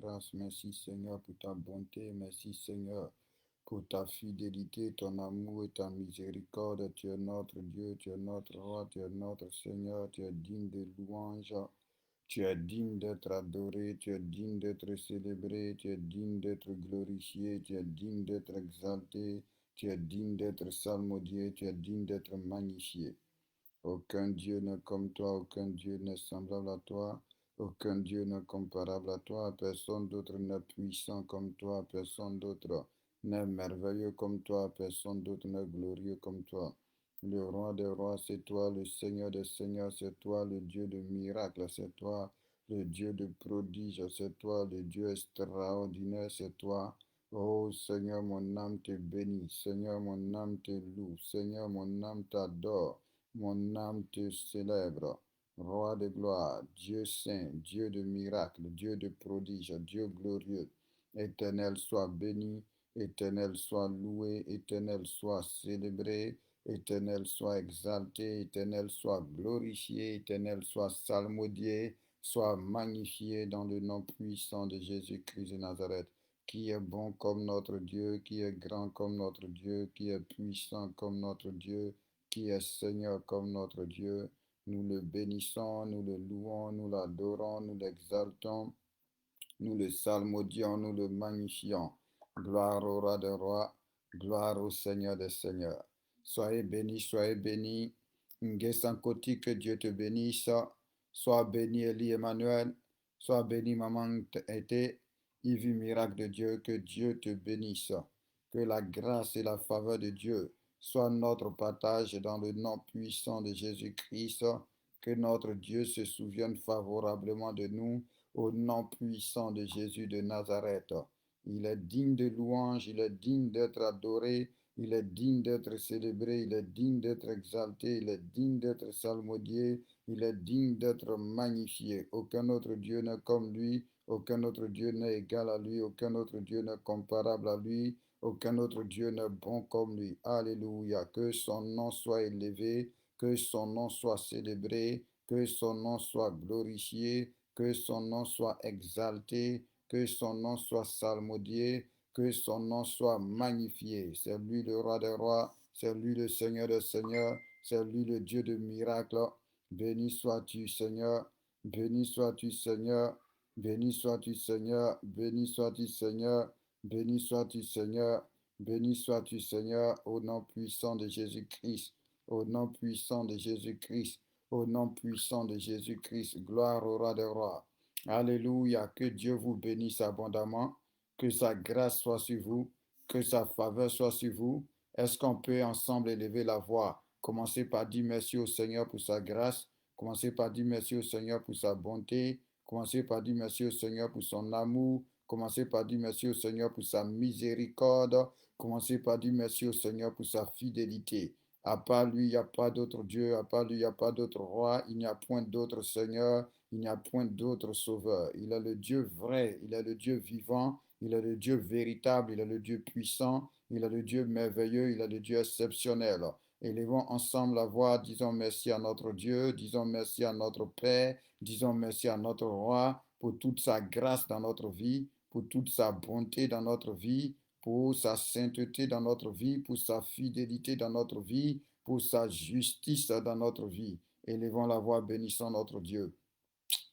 grâce. Merci Seigneur pour ta bonté. Merci Seigneur pour ta fidélité, ton amour et ta miséricorde. Tu es notre Dieu, tu es notre roi, tu es notre Seigneur, tu es digne de louange. Tu es digne d'être adoré, tu es digne d'être célébré, tu es digne d'être glorifié, tu es digne d'être exalté, tu es digne d'être salmodié, tu es digne d'être magnifié. Aucun Dieu n'est comme toi, aucun Dieu n'est semblable à toi, aucun Dieu n'est comparable à toi, personne d'autre n'est puissant comme toi, personne d'autre n'est merveilleux comme toi, personne d'autre n'est glorieux comme toi. Le roi des rois, c'est toi, le Seigneur des seigneurs, c'est toi, le Dieu de miracles, c'est toi, le Dieu de prodiges, c'est toi, le Dieu extraordinaire, c'est toi. Oh Seigneur, mon âme te bénit, Seigneur, mon âme te loue, Seigneur, mon âme t'adore. Mon âme te célèbre, roi de gloire, Dieu saint, Dieu de miracles, Dieu de prodiges, Dieu glorieux. Éternel soit béni, éternel soit loué, éternel soit célébré, éternel soit exalté, éternel soit glorifié, éternel soit salmodié, soit magnifié dans le nom puissant de Jésus-Christ de Nazareth, qui est bon comme notre Dieu, qui est grand comme notre Dieu, qui est puissant comme notre Dieu, qui est Seigneur comme notre Dieu. Nous le bénissons, nous le louons, nous l'adorons, nous l'exaltons, nous le salmodions, nous le magnifions. Gloire au roi des rois, gloire au Seigneur des seigneurs. Soyez bénis, soyez bénis. Ngesankoti, que Dieu te bénisse. Sois béni, Elie Emmanuel. Sois béni, Maman Été. Yves miracle de Dieu, que Dieu te bénisse. Que la grâce et la faveur de Dieu soient notre partage dans le nom puissant de Jésus-Christ. Que notre Dieu se souvienne favorablement de nous au nom puissant de Jésus de Nazareth. Il est digne de louange, il est digne d'être adoré, il est digne d'être célébré, il est digne d'être exalté, il est digne d'être salmodié, il est digne d'être magnifié. Aucun autre Dieu n'est comme lui, aucun autre Dieu n'est égal à lui, aucun autre Dieu n'est comparable à lui, aucun autre Dieu n'est bon comme lui. Alléluia. Que son nom soit élevé, que son nom soit célébré, que son nom soit glorifié, que son nom soit exalté, que son nom soit salmodié, que son nom soit magnifié. C'est lui le roi des rois, c'est lui le Seigneur des seigneurs, c'est lui le Dieu de miracles. Béni sois-tu, Seigneur, béni sois-tu, Seigneur, béni sois-tu, Seigneur, béni sois-tu, Seigneur, béni sois-tu, Seigneur, béni sois-tu, Seigneur, au nom puissant de Jésus-Christ, au nom puissant de Jésus-Christ. Au nom puissant de Jésus-Christ, gloire au roi des rois. Alléluia, que Dieu vous bénisse abondamment, que sa grâce soit sur vous, que sa faveur soit sur vous. Est-ce qu'on peut ensemble élever la voix? Commencez par dire merci au Seigneur pour sa grâce, commencez par dire merci au Seigneur pour sa bonté, commencez par dire merci au Seigneur pour son amour, commencez par dire merci au Seigneur pour sa miséricorde, commencez par dire merci au Seigneur pour sa fidélité. À part lui, il n'y a pas d'autre Dieu, à part lui, il n'y a pas d'autre roi, il n'y a point d'autre Seigneur, il n'y a point d'autre sauveur. Il est le Dieu vrai, il est le Dieu vivant, il est le Dieu véritable, il est le Dieu puissant, il est le Dieu merveilleux, il est le Dieu exceptionnel. Élevons ensemble la voix, disons merci à notre Dieu, disons merci à notre Père, disons merci à notre roi pour toute sa grâce dans notre vie, pour toute sa bonté dans notre vie, pour sa sainteté dans notre vie, pour sa fidélité dans notre vie, pour sa justice dans notre vie. Élevons la voix, bénissons notre Dieu.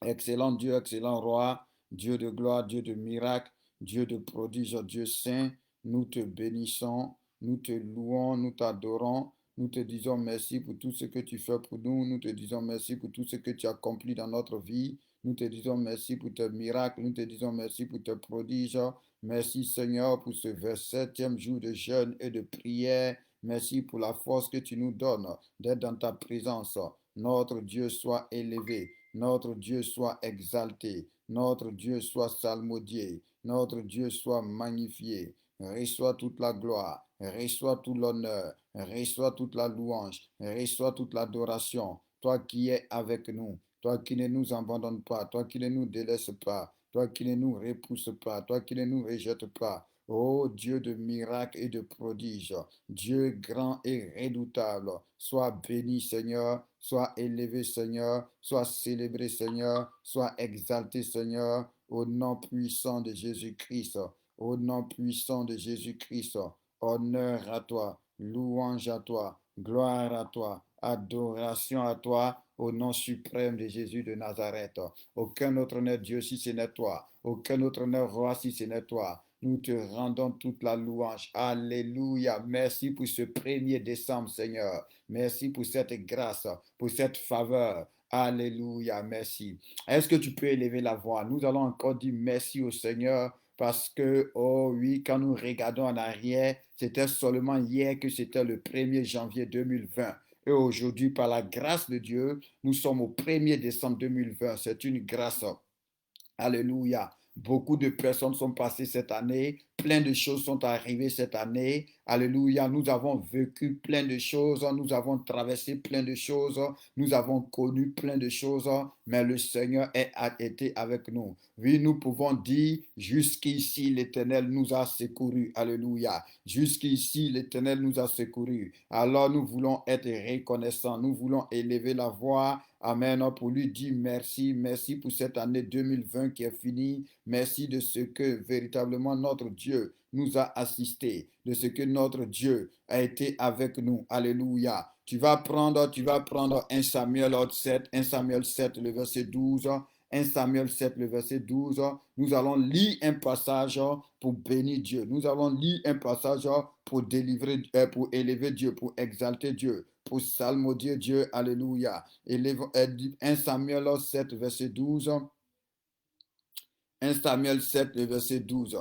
Excellent Dieu, excellent roi, Dieu de gloire, Dieu de miracle, Dieu de prodige, Dieu saint, nous te bénissons, nous te louons, nous t'adorons, nous te disons merci pour tout ce que tu fais pour nous, nous te disons merci pour tout ce que tu accomplis dans notre vie, nous te disons merci pour tes miracles, nous te disons merci pour tes prodiges, merci Seigneur pour ce 27e jour de jeûne et de prière, merci pour la force que tu nous donnes d'être dans ta présence. Notre Dieu soit élevé, notre Dieu soit exalté, notre Dieu soit salmodié, notre Dieu soit magnifié. Reçois toute la gloire, reçois tout l'honneur, reçois toute la louange, reçois toute l'adoration. Toi qui es avec nous, toi qui ne nous abandonnes pas, toi qui ne nous délaisses pas, toi qui ne nous repousses pas, toi qui ne nous rejettes pas. Ô Dieu de miracles et de prodiges, Dieu grand et redoutable, sois béni Seigneur, sois élevé Seigneur, sois célébré Seigneur, sois exalté Seigneur, au nom puissant de Jésus-Christ, au nom puissant de Jésus-Christ. Honneur à toi, louange à toi, gloire à toi, adoration à toi, au nom suprême de Jésus de Nazareth. Aucun autre n'est Dieu si ce n'est toi. Aucun autre n'est roi si ce n'est toi. Nous te rendons toute la louange. Alléluia. Merci pour ce 1er décembre, Seigneur. Merci pour cette grâce, pour cette faveur. Alléluia. Merci. Est-ce que tu peux élever la voix? Nous allons encore dire merci au Seigneur parce que, oh oui, quand nous regardons en arrière, c'était seulement hier que c'était le 1er janvier 2020. Et aujourd'hui, par la grâce de Dieu, nous sommes au 1er décembre 2020. C'est une grâce. Alléluia. Beaucoup de personnes sont passées cette année. Plein de choses sont arrivées cette année. Alléluia. Nous avons vécu plein de choses. Nous avons traversé plein de choses. Nous avons connu plein de choses. Mais le Seigneur a été avec nous. Oui, nous pouvons dire, jusqu'ici, l'Éternel nous a secourus. Alléluia. Jusqu'ici, l'Éternel nous a secourus. Alors, nous voulons être reconnaissants. Nous voulons élever la voix. Amen. Pour lui dire merci, merci pour cette année 2020 qui est finie. Merci de ce que véritablement notre Dieu nous a assistés, de ce que notre Dieu a été avec nous. Alléluia. Tu vas prendre 1 Samuel 7, 1 Samuel 7, le verset 12. 1 Samuel 7, le verset 12. Nous allons lire un passage pour bénir Dieu. Nous allons lire un passage pour délivrer, pour élever Dieu, pour exalter Dieu, pour salmodier Dieu. Alléluia. 1 Samuel 7, verset 12. 1 Samuel 7, le verset 12.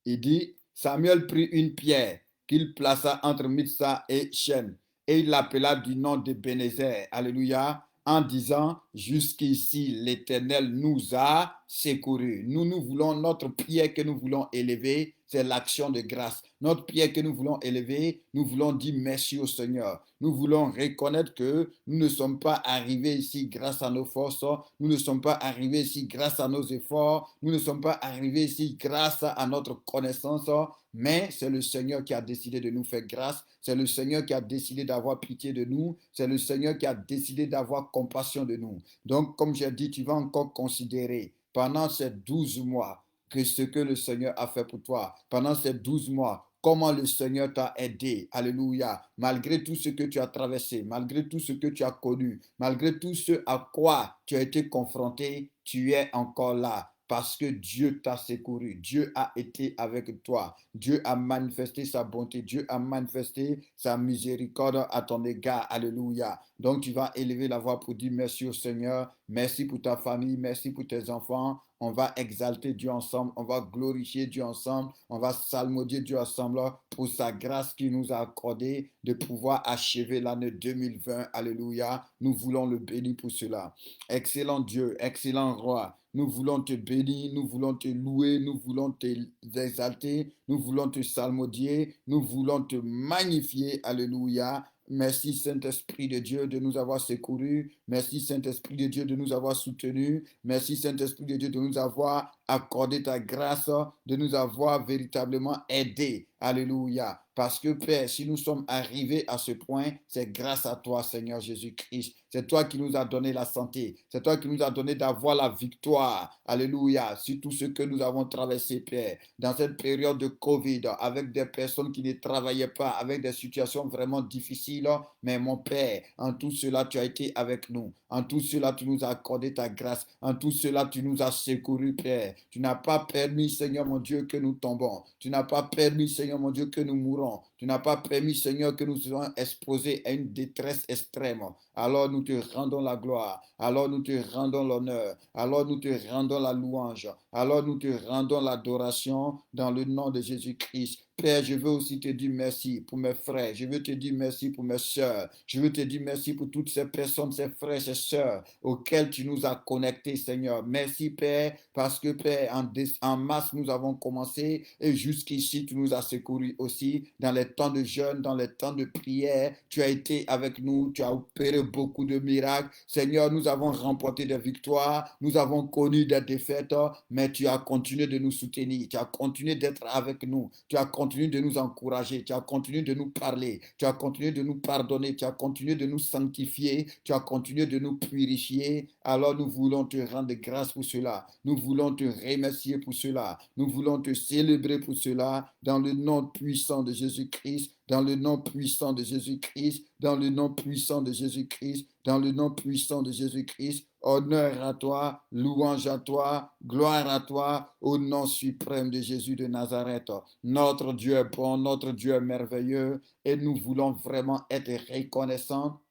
Il dit, Samuel prit une pierre qu'il plaça entre Mitzah et Shen, et il l'appela du nom de Bénézer. Alléluia. En disant, jusqu'ici, l'Éternel nous a secourus. Nous voulons, notre pierre que nous voulons élever, c'est l'action de grâce. Notre pierre que nous voulons élever, nous voulons dire merci au Seigneur. Nous voulons reconnaître que nous ne sommes pas arrivés ici grâce à nos forces. Nous ne sommes pas arrivés ici grâce à nos efforts. Nous ne sommes pas arrivés ici grâce à notre connaissance. Mais c'est le Seigneur qui a décidé de nous faire grâce. C'est le Seigneur qui a décidé d'avoir pitié de nous. C'est le Seigneur qui a décidé d'avoir compassion de nous. Donc, comme j'ai dit, tu vas encore considérer pendant ces 12 mois que ce que le Seigneur a fait pour toi. Pendant ces 12 mois, comment le Seigneur t'a aidé. Alléluia. Malgré tout ce que tu as traversé, malgré tout ce que tu as connu, malgré tout ce à quoi tu as été confronté, tu es encore là. Parce que Dieu t'a secouru, Dieu a été avec toi, Dieu a manifesté sa bonté, Dieu a manifesté sa miséricorde à ton égard. Alléluia. Donc tu vas élever la voix pour dire merci au Seigneur, merci pour ta famille, merci pour tes enfants. On va exalter Dieu ensemble, on va glorifier Dieu ensemble, on va salmodier Dieu ensemble pour sa grâce qu'il nous a accordée de pouvoir achever l'année 2020. Alléluia. Nous voulons le bénir pour cela. Excellent Dieu, excellent roi. Nous voulons te bénir, nous voulons te louer, nous voulons t'exalter, nous voulons te salmodier, nous voulons te magnifier. Alléluia. Merci Saint-Esprit de Dieu de nous avoir secourus. Merci Saint-Esprit de Dieu de nous avoir soutenus. Merci Saint-Esprit de Dieu de nous avoir accordé ta grâce, de nous avoir véritablement aidés. Alléluia. Parce que Père, si nous sommes arrivés à ce point, c'est grâce à toi, Seigneur Jésus-Christ. C'est toi qui nous as donné la santé. C'est toi qui nous as donné d'avoir la victoire. Alléluia. Sur tout ce que nous avons traversé, Père. Dans cette période de Covid, avec des personnes qui ne travaillaient pas, avec des situations vraiment difficiles. Mais mon Père, en tout cela, tu as été avec nous. En tout cela, tu nous as accordé ta grâce. En tout cela, tu nous as secourus, Père. Tu n'as pas permis, Seigneur mon Dieu, que nous tombons. Tu n'as pas permis, Seigneur mon Dieu, que nous mourons. Tu n'as pas permis, Seigneur, que nous soyons exposés à une détresse extrême. Alors nous te rendons la gloire. Alors nous te rendons l'honneur. Alors nous te rendons la louange. Alors nous te rendons l'adoration dans le nom de Jésus-Christ. Père, je veux aussi te dire merci pour mes frères. Je veux te dire merci pour mes sœurs. Je veux te dire merci pour toutes ces personnes, ces frères, ces sœurs auxquels tu nous as connectés, Seigneur. Merci, Père, parce que, Père, en mars, nous avons commencé et jusqu'ici, tu nous as secourus aussi dans les temps de jeûne, dans les temps de prière. Tu as été avec nous. Tu as opéré beaucoup de miracles. Seigneur, nous avons remporté des victoires, nous avons connu des défaites, mais tu as continué de nous soutenir, tu as continué d'être avec nous, tu as continué de nous encourager, tu as continué de nous parler, tu as continué de nous pardonner, tu as continué de nous sanctifier, tu as continué de nous purifier. Alors nous voulons te rendre grâce pour cela. Nous voulons te remercier pour cela. Nous voulons te célébrer pour cela dans le nom puissant de Jésus-Christ, dans le nom puissant de Jésus-Christ, dans le nom puissant de Jésus-Christ, dans le nom puissant de Jésus-Christ. Honneur à toi, louange à toi, gloire à toi, au nom suprême de Jésus de Nazareth. Notre Dieu est bon, notre Dieu est merveilleux et nous voulons vraiment être reconnaissants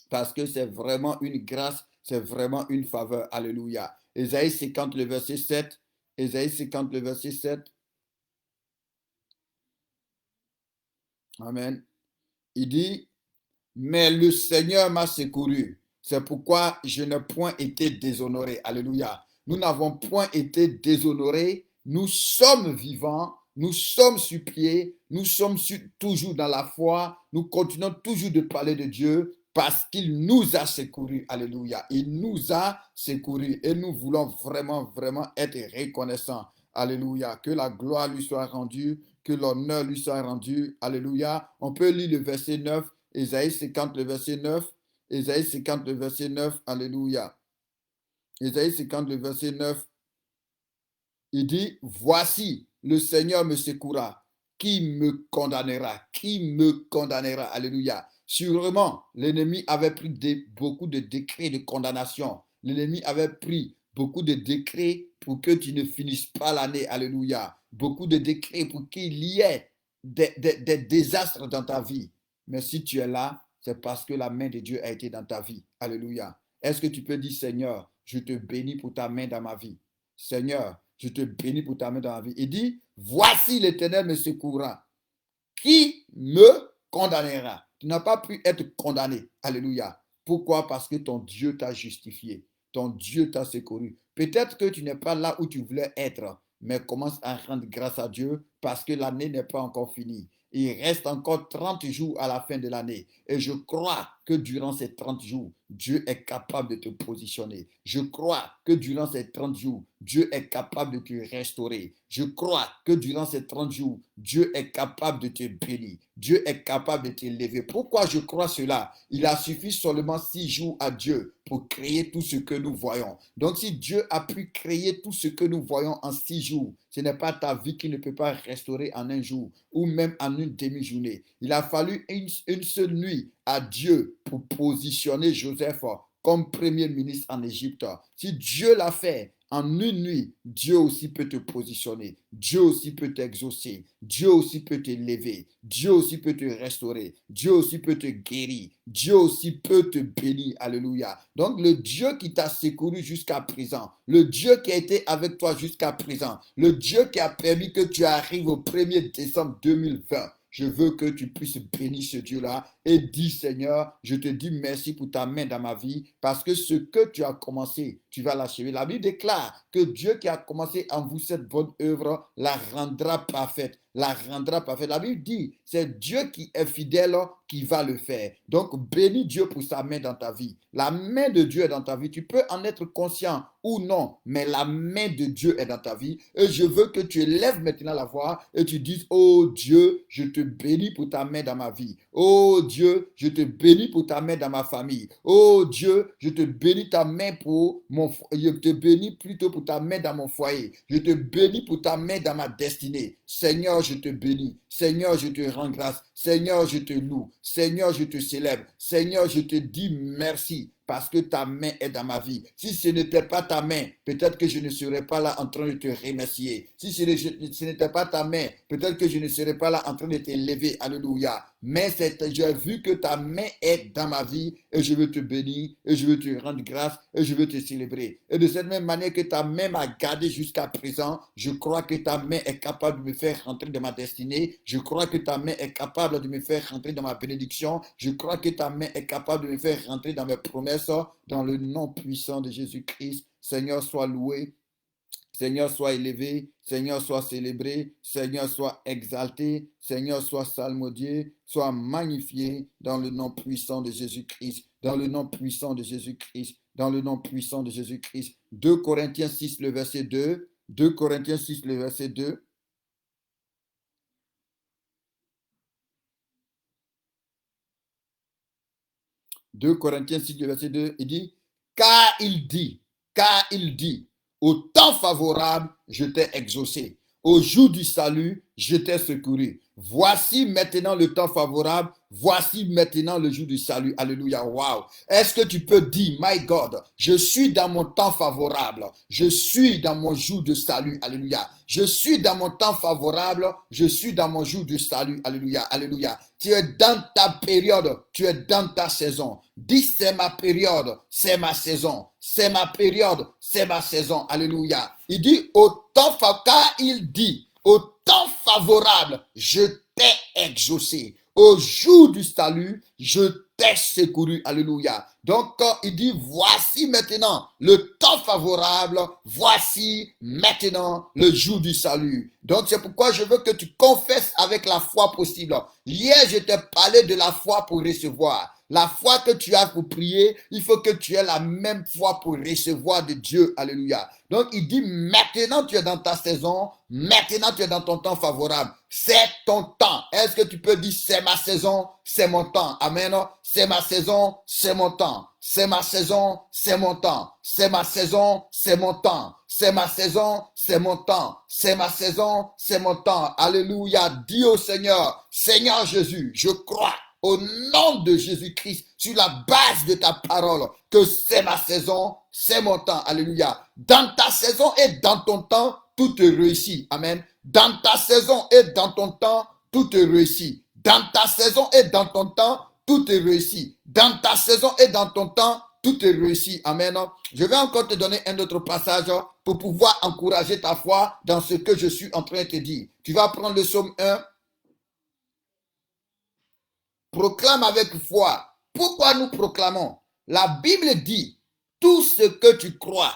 parce que c'est vraiment une grâce, c'est vraiment une faveur. Alléluia. Ésaïe 50, le verset 7. Ésaïe 50, le verset 7. Amen. Il dit, mais le Seigneur m'a secouru. C'est pourquoi je n'ai point été déshonoré. Alléluia. Nous n'avons point été déshonorés. Nous sommes vivants. Nous sommes sur pied. Nous sommes toujours dans la foi. Nous continuons toujours de parler de Dieu parce qu'il nous a secourus. Alléluia. Il nous a secourus. Et nous voulons vraiment, vraiment être reconnaissants. Alléluia. Que la gloire lui soit rendue. Que l'honneur lui soit rendu. Alléluia. On peut lire le verset 9. Ésaïe 50, le verset 9. Ésaïe 50, le verset 9. Alléluia. Ésaïe 50, le verset 9. Il dit, voici, le Seigneur me secourra. Qui me condamnera? Qui me condamnera? Alléluia. Sûrement, l'ennemi avait pris beaucoup de décrets de condamnation. L'ennemi avait pris beaucoup de décrets pour que tu ne finisses pas l'année. Alléluia. Beaucoup de décrets pour qu'il y ait des désastres dans ta vie. Mais si tu es là, c'est parce que la main de Dieu a été dans ta vie. Alléluia. Est-ce que tu peux dire, Seigneur, je te bénis pour ta main dans ma vie. Seigneur, je te bénis pour ta main dans ma vie. Il dit, voici l'Éternel me secourra. Qui me condamnera? Tu n'as pas pu être condamné. Alléluia. Pourquoi? Parce que ton Dieu t'a justifié. Ton Dieu t'a secouru. Peut-être que tu n'es pas là où tu voulais être, mais commence à rendre grâce à Dieu parce que l'année n'est pas encore finie. Il reste encore 30 jours à la fin de l'année. Et je crois que durant ces 30 jours, Dieu est capable de te positionner. Je crois que durant ces 30 jours, Dieu est capable de te restaurer. Je crois que durant ces 30 jours, Dieu est capable de te bénir. Dieu est capable de t'élever. Pourquoi je crois cela? Il a suffi seulement 6 jours à Dieu pour créer tout ce que nous voyons. Donc si Dieu a pu créer tout ce que nous voyons en 6 jours, ce n'est pas ta vie qui ne peut pas restaurer en un jour ou même en une demi-journée. Il a fallu une seule nuit à Dieu pour positionner Joseph comme premier ministre en Égypte. Si Dieu l'a fait en une nuit, Dieu aussi peut te positionner. Dieu aussi peut t'exaucer. Dieu aussi peut t'élever. Dieu aussi peut te restaurer. Dieu aussi peut te guérir. Dieu aussi peut te bénir. Alléluia. Donc le Dieu qui t'a secouru jusqu'à présent, le Dieu qui a été avec toi jusqu'à présent, le Dieu qui a permis que tu arrives au 1er décembre 2020, je veux que tu puisses bénir ce Dieu-là et dire, Seigneur, je te dis merci pour ta main dans ma vie parce que ce que tu as commencé, tu vas l'achever. La Bible déclare que Dieu qui a commencé en vous cette bonne œuvre la rendra parfaite. La rendra parfaite. La Bible dit, c'est Dieu qui est fidèle qui va le faire. Donc, bénis Dieu pour sa main dans ta vie. La main de Dieu est dans ta vie. Tu peux en être conscient ou non, mais la main de Dieu est dans ta vie. Et je veux que tu élèves maintenant la voix et tu dises, oh Dieu, je te bénis pour ta main dans ma vie. Oh Dieu, je te bénis pour ta main dans ma famille. Oh Dieu, je te bénis ta main pour je te bénis plutôt pour ta main dans mon foyer. Je te bénis pour ta main dans ma destinée. Seigneur, je te bénis. Seigneur, je te rends grâce. Seigneur, je te loue. Seigneur, je te célèbre. Seigneur, je te dis merci parce que ta main est dans ma vie. Si ce n'était pas ta main, peut-être que je ne serais pas là en train de te remercier. Si ce n'était pas ta main, peut-être que je ne serais pas là en train de t'élever. Alléluia. Mais j'ai vu que ta main est dans ma vie et je veux te bénir et je veux te rendre grâce et je veux te célébrer. Et de cette même manière que ta main m'a gardé jusqu'à présent, je crois que ta main est capable de me faire rentrer dans ma destinée. Je crois que ta main est capable de me faire rentrer dans ma bénédiction. Je crois que ta main est capable de me faire rentrer dans mes promesses dans le nom puissant de Jésus-Christ. Seigneur, sois loué. Seigneur, sois élevé, Seigneur, sois célébré, Seigneur, sois exalté, Seigneur, sois salmodié, sois magnifié dans le nom puissant de Jésus-Christ, dans le nom puissant de Jésus-Christ, dans le nom puissant de Jésus-Christ. 2 Corinthiens 6, le verset 2. 2 Corinthiens 6, le verset 2. 2 Corinthiens 6, le verset 2, il dit, car il dit, au temps favorable, je t'ai exaucé. Au jour du salut, je t'ai secouru. Voici maintenant le temps favorable. Voici maintenant le jour du salut. Alléluia. Wow. Est-ce que tu peux dire, my God, je suis dans mon temps favorable. Je suis dans mon jour de salut. Alléluia. Je suis dans mon temps favorable. Je suis dans mon jour de salut. Alléluia. Alléluia. Tu es dans ta période. Tu es dans ta saison. Dis, c'est ma période. C'est ma saison. C'est ma période. C'est ma saison. Alléluia. Il dit, au temps favorable, car il dit, au temps favorable, je t'ai exaucé. Au jour du salut, je t'ai secouru. Alléluia. Donc, quand il dit, voici maintenant le temps favorable, voici maintenant le jour du salut. Donc, c'est pourquoi je veux que tu confesses avec la foi possible. Hier, je t'ai parlé de la foi pour recevoir. La foi que tu as pour prier, il faut que tu aies la même foi pour recevoir de Dieu. Alléluia. Donc, il dit, maintenant tu es dans ta saison, maintenant tu es dans ton temps favorable. C'est ton temps. Est-ce que tu peux dire, c'est ma saison, c'est mon temps. Amen. C'est ma saison, c'est mon temps. C'est ma saison, c'est mon temps. C'est ma saison, c'est mon temps. C'est ma saison, c'est mon temps. C'est ma saison, c'est mon temps. Alléluia. Dis au Seigneur, Seigneur Jésus, je crois au nom de Jésus-Christ, sur la base de ta parole, que c'est ma saison, c'est mon temps. Alléluia. Dans ta saison et dans ton temps, tout te réussit. Amen. Dans ta saison et dans ton temps, tout te réussit. Dans ta saison et dans ton temps, tout te réussit. Dans ta saison et dans ton temps, tout te réussit. Amen. Je vais encore te donner un autre passage pour pouvoir encourager ta foi dans ce que je suis en train de te dire. Tu vas prendre le psaume 1. Proclame avec foi. Pourquoi nous proclamons? La Bible dit, tout ce que tu crois,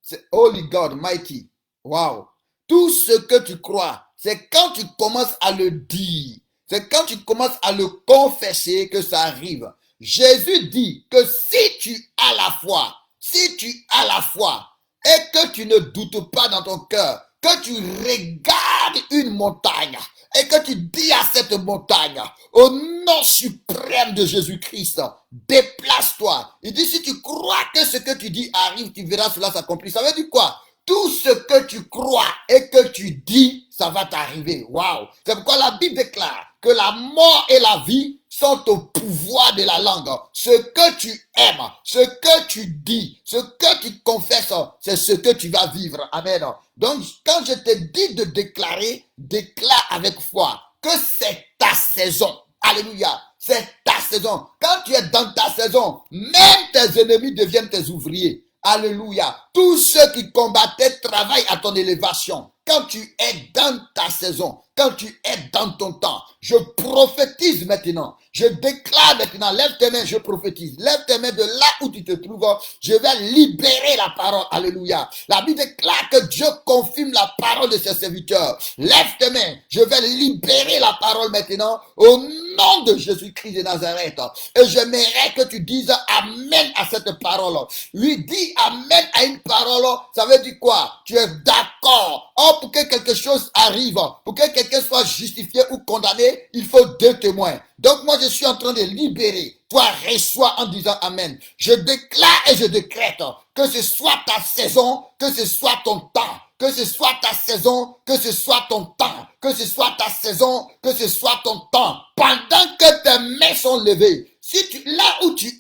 c'est Holy God, Mighty. Wow. Tout ce que tu crois, c'est quand tu commences à le dire, c'est quand tu commences à le confesser que ça arrive. Jésus dit que si tu as la foi, si tu as la foi et que tu ne doutes pas dans ton cœur, que tu regardes une montagne, et que tu dis à cette montagne, au nom suprême de Jésus-Christ, déplace-toi. Il dit, si tu crois que ce que tu dis arrive, tu verras cela s'accomplir. Ça veut dire quoi? Tout ce que tu crois et que tu dis, ça va t'arriver. Waouh! C'est pourquoi la Bible déclare que la mort et la vie sont au pouvoir de la langue. Ce que tu aimes, ce que tu dis, ce que tu confesses, c'est ce que tu vas vivre. Amen. Donc, quand je te dis de déclarer, déclare avec foi que c'est ta saison. Alléluia. C'est ta saison. Quand tu es dans ta saison, même tes ennemis deviennent tes ouvriers. Alléluia. Tous ceux qui combattaient travaillent à ton élévation. Quand tu es dans ta saison, quand tu es dans ton temps, je prophétise maintenant. Je déclare maintenant, lève tes mains, je prophétise. Lève tes mains de là où tu te trouves. Je vais libérer la parole. Alléluia. La Bible déclare que Dieu confirme la parole de ses serviteurs. Lève tes mains. Je vais libérer la parole maintenant au nom de Jésus-Christ de Nazareth. Et j'aimerais que tu dises Amen à cette parole. Lui dis Amen à une parole. Ça veut dire quoi? Tu es d'accord. Oh, pour que quelque chose arrive, pour que quelqu'un soit justifié ou condamné, il faut deux témoins. Donc moi, je suis en train de libérer. Toi, reçois en disant Amen. Je déclare et je décrète que ce soit ta saison, que ce soit ton temps. Que ce soit ta saison, que ce soit ton temps. Que ce soit ta saison, que ce soit ton temps. Pendant que tes mains sont levées, si tu, là où tu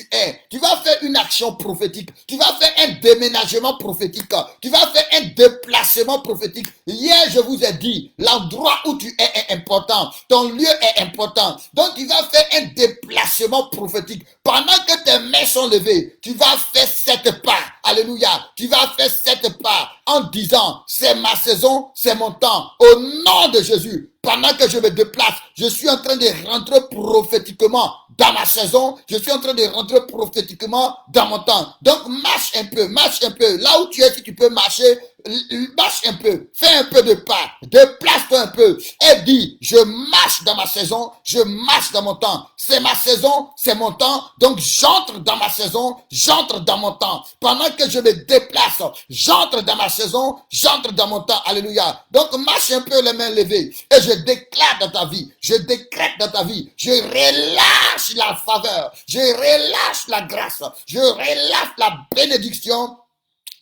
es, tu vas faire une action prophétique. Tu vas faire un déménagement prophétique. Tu vas faire un déplacement prophétique. Hier, je vous ai dit, l'endroit où tu es important. Ton lieu est important. Donc, tu vas faire un déplacement prophétique. Pendant que tes mains sont levées, tu vas faire 7 pas. Alléluia. Tu vas faire 7 pas en disant, c'est ma saison, c'est mon temps. Au nom de Jésus. Pendant que je me déplace, je suis en train de rentrer prophétiquement dans ma saison. Je suis en train de rentrer prophétiquement dans mon temps. Donc, marche un peu. Là où tu es, si tu peux marcher, marche un peu, fais un peu de pas, déplace-toi un peu et dis, je marche dans ma saison, je marche dans mon temps. C'est ma saison, c'est mon temps, donc j'entre dans ma saison, j'entre dans mon temps. Pendant que je me déplace, j'entre dans ma saison, j'entre dans mon temps. Alléluia. Donc marche un peu les mains levées et je déclare dans ta vie, je décrète dans ta vie, je relâche la faveur, je relâche la grâce, je relâche la bénédiction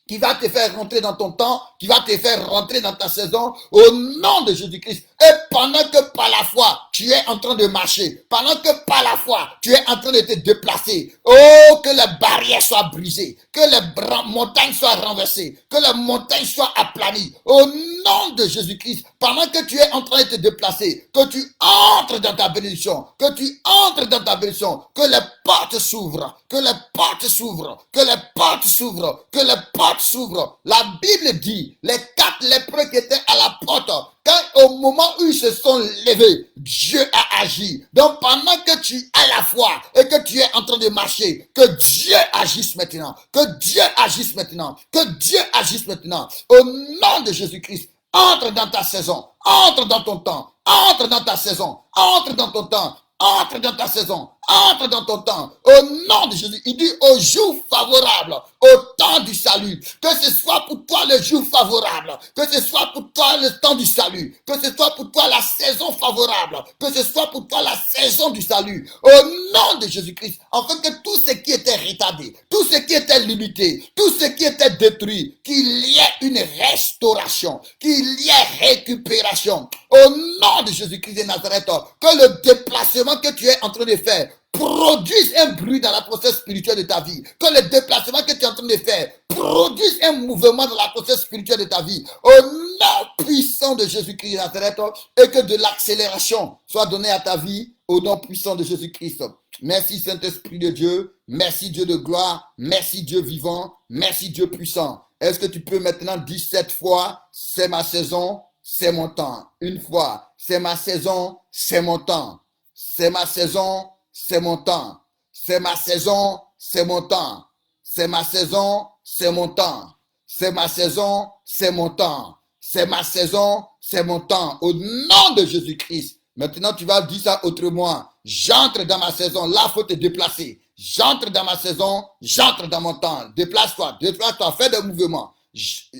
qui va te faire rentrer dans ton temps, qui va te faire rentrer dans ta saison, au nom de Jésus-Christ. Et pendant que par la foi, tu es en train de marcher, pendant que par la foi, tu es en train de te déplacer, oh, que les barrières soient brisées, que les montagnes soient renversées, que les montagnes soient aplanies, au nom de Jésus-Christ, pendant que tu es en train de te déplacer, que tu entres dans ta bénédiction, que tu entres dans ta bénédiction, que les portes s'ouvrent, que les portes s'ouvrent, que les portes s'ouvrent, que les portes s'ouvrent. La Bible dit, les 4 lépreux qui étaient à la porte, quand au moment où ils se sont levés, Dieu a agi. Donc pendant que tu as la foi et que tu es en train de marcher, que Dieu agisse maintenant, que Dieu agisse maintenant, que Dieu agisse maintenant. Au nom de Jésus-Christ, entre dans ta saison, entre dans ton temps, entre dans ta saison, entre dans ton temps, entre dans ta saison, entre dans ton temps, au nom de Jésus. Il dit au jour favorable, au temps du salut, que ce soit pour toi le jour favorable, que ce soit pour toi le temps du salut, que ce soit pour toi la saison favorable, que ce soit pour toi la saison du salut, au nom de Jésus-Christ, afin que tout ce qui était retardé, tout ce qui était limité, tout ce qui était détruit, qu'il y ait une restauration, qu'il y ait récupération, au nom de Jésus-Christ de Nazareth, que le déplacement que tu es en train de faire produise un bruit dans la process spirituelle de ta vie. Que le déplacement que tu es en train de faire produise un mouvement dans la process spirituelle de ta vie. Au nom puissant de Jésus-Christ de Nazareth, et que de l'accélération soit donnée à ta vie au nom puissant de Jésus-Christ. Merci Saint-Esprit de Dieu. Merci Dieu de gloire. Merci Dieu vivant. Merci Dieu puissant. Est-ce que tu peux maintenant dire 7 fois, c'est ma saison, c'est mon temps. Une fois, c'est ma saison, c'est mon temps. C'est ma saison, c'est mon temps. C'est ma saison, c'est mon temps. C'est ma saison, c'est mon temps. C'est ma saison, c'est mon temps. C'est ma saison, c'est mon temps. Au nom de Jésus-Christ. Maintenant, tu vas dire ça autrement. J'entre dans ma saison. Là, il faut te déplacer. J'entre dans ma saison, j'entre dans mon temps. Déplace-toi, déplace-toi, fais des mouvements.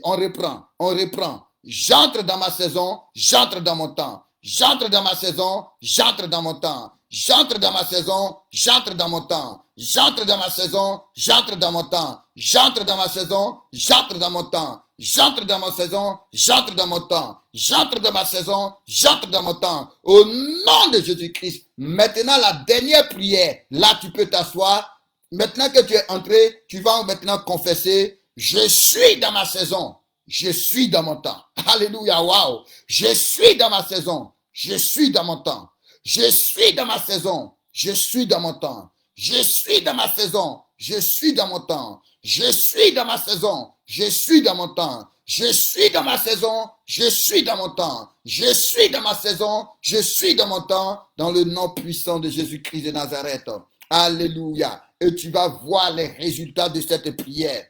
On reprend, on reprend. J'entre dans ma saison, j'entre dans mon temps. J'entre dans ma saison, j'entre dans mon temps. J'entre dans ma saison, j'entre dans mon temps. J'entre dans ma saison, j'entre dans mon temps. J'entre dans ma saison, j'entre dans mon temps. J'entre dans ma saison, j'entre dans mon temps. J'entre dans ma saison, j'entre dans mon temps. Au nom de Jésus-Christ. Maintenant, la dernière prière. Là, tu peux t'asseoir. Maintenant que tu es entré, tu vas maintenant confesser. Je suis dans ma saison. Je suis dans mon temps. Alléluia, waouh. Je suis dans ma saison. Je suis dans mon temps. Je suis dans ma saison. Je suis dans mon temps. Je suis dans ma saison. Je suis dans mon temps. Je suis dans ma saison. Je suis dans mon temps. Je suis dans ma saison. Je suis dans mon temps. Je suis dans ma saison. Je suis dans mon temps. Dans le nom puissant de Jésus-Christ de Nazareth. Alléluia. Et tu vas voir les résultats de cette prière.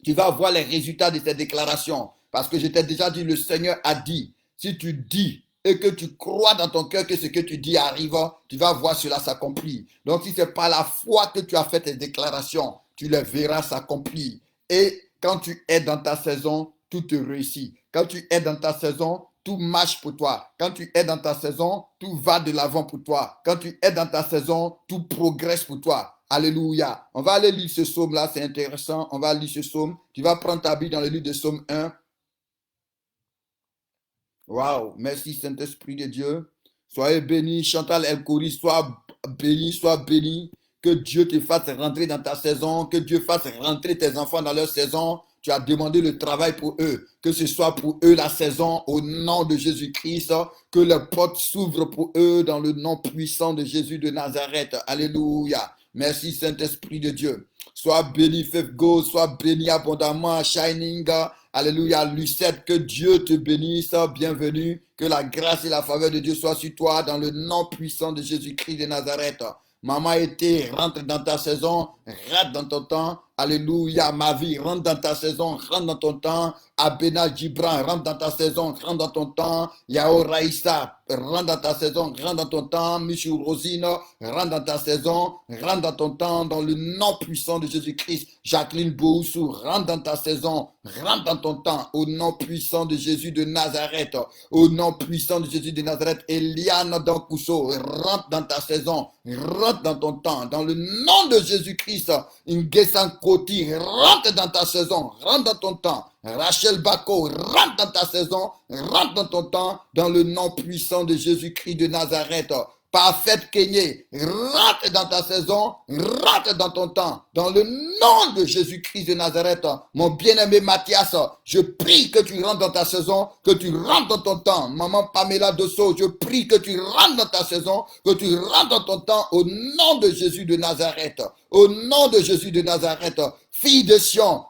Tu vas voir les résultats de cette déclaration. Parce que je t'ai déjà dit, le Seigneur a dit, si tu dis et que tu crois dans ton cœur que ce que tu dis arrive, tu vas voir cela s'accomplir. Donc si c'est par la foi que tu as fait tes déclarations, tu les verras s'accomplir. Et quand tu es dans ta saison, tout te réussit. Quand tu es dans ta saison, tout marche pour toi. Quand tu es dans ta saison, tout va de l'avant pour toi. Quand tu es dans ta saison, tout progresse pour toi. Alléluia. On va aller lire ce psaume-là, c'est intéressant. On va lire ce psaume. Tu vas prendre ta Bible dans le livre de Psaume 1. Waouh, merci Saint-Esprit de Dieu. Soyez bénis, Chantal Elkouri, sois béni, sois béni. Que Dieu te fasse rentrer dans ta saison, que Dieu fasse rentrer tes enfants dans leur saison. Tu as demandé le travail pour eux, que ce soit pour eux la saison au nom de Jésus-Christ, que les portes s'ouvrent pour eux dans le nom puissant de Jésus de Nazareth. Alléluia. Merci Saint-Esprit de Dieu. Sois béni, Faith Go, sois béni abondamment, Shining. Alléluia, Lucette, que Dieu te bénisse, bienvenue, que la grâce et la faveur de Dieu soient sur toi dans le nom puissant de Jésus-Christ de Nazareth. Maman était, rentre dans ta saison, rate dans ton temps, Alléluia, ma vie, rentre dans ta saison, rentre dans ton temps. Abena Gibran, rentre dans ta saison, rentre dans ton temps. Yao Raïssa, rentre dans ta saison, rentre dans ton temps. Michou Rosino, rentre dans ta saison, rentre dans ton temps, dans le nom puissant de Jésus-Christ. Jacqueline Boussou, rentre dans ta saison, rentre dans ton temps, au nom puissant de Jésus de Nazareth. Au nom puissant de Jésus de Nazareth, Eliane Donkuso, rentre dans ta saison, rentre dans ton temps, dans le nom de Jésus-Christ. Ingesan Koti, rentre dans ta saison, rentre dans ton temps. Rachel Bako, rentre dans ta saison, rentre dans ton temps, dans le nom puissant de Jésus-Christ de Nazareth. Parfaite Kenyé, rentre dans ta saison, rentre dans ton temps, dans le nom de Jésus-Christ de Nazareth. Mon bien-aimé Mathias, je prie que tu rentres dans ta saison, que tu rentres dans ton temps. Maman Pamela Dosso, je prie que tu rentres dans ta saison, que tu rentres dans ton temps, au nom de Jésus de Nazareth. Au nom de Jésus de Nazareth, fille de Sion,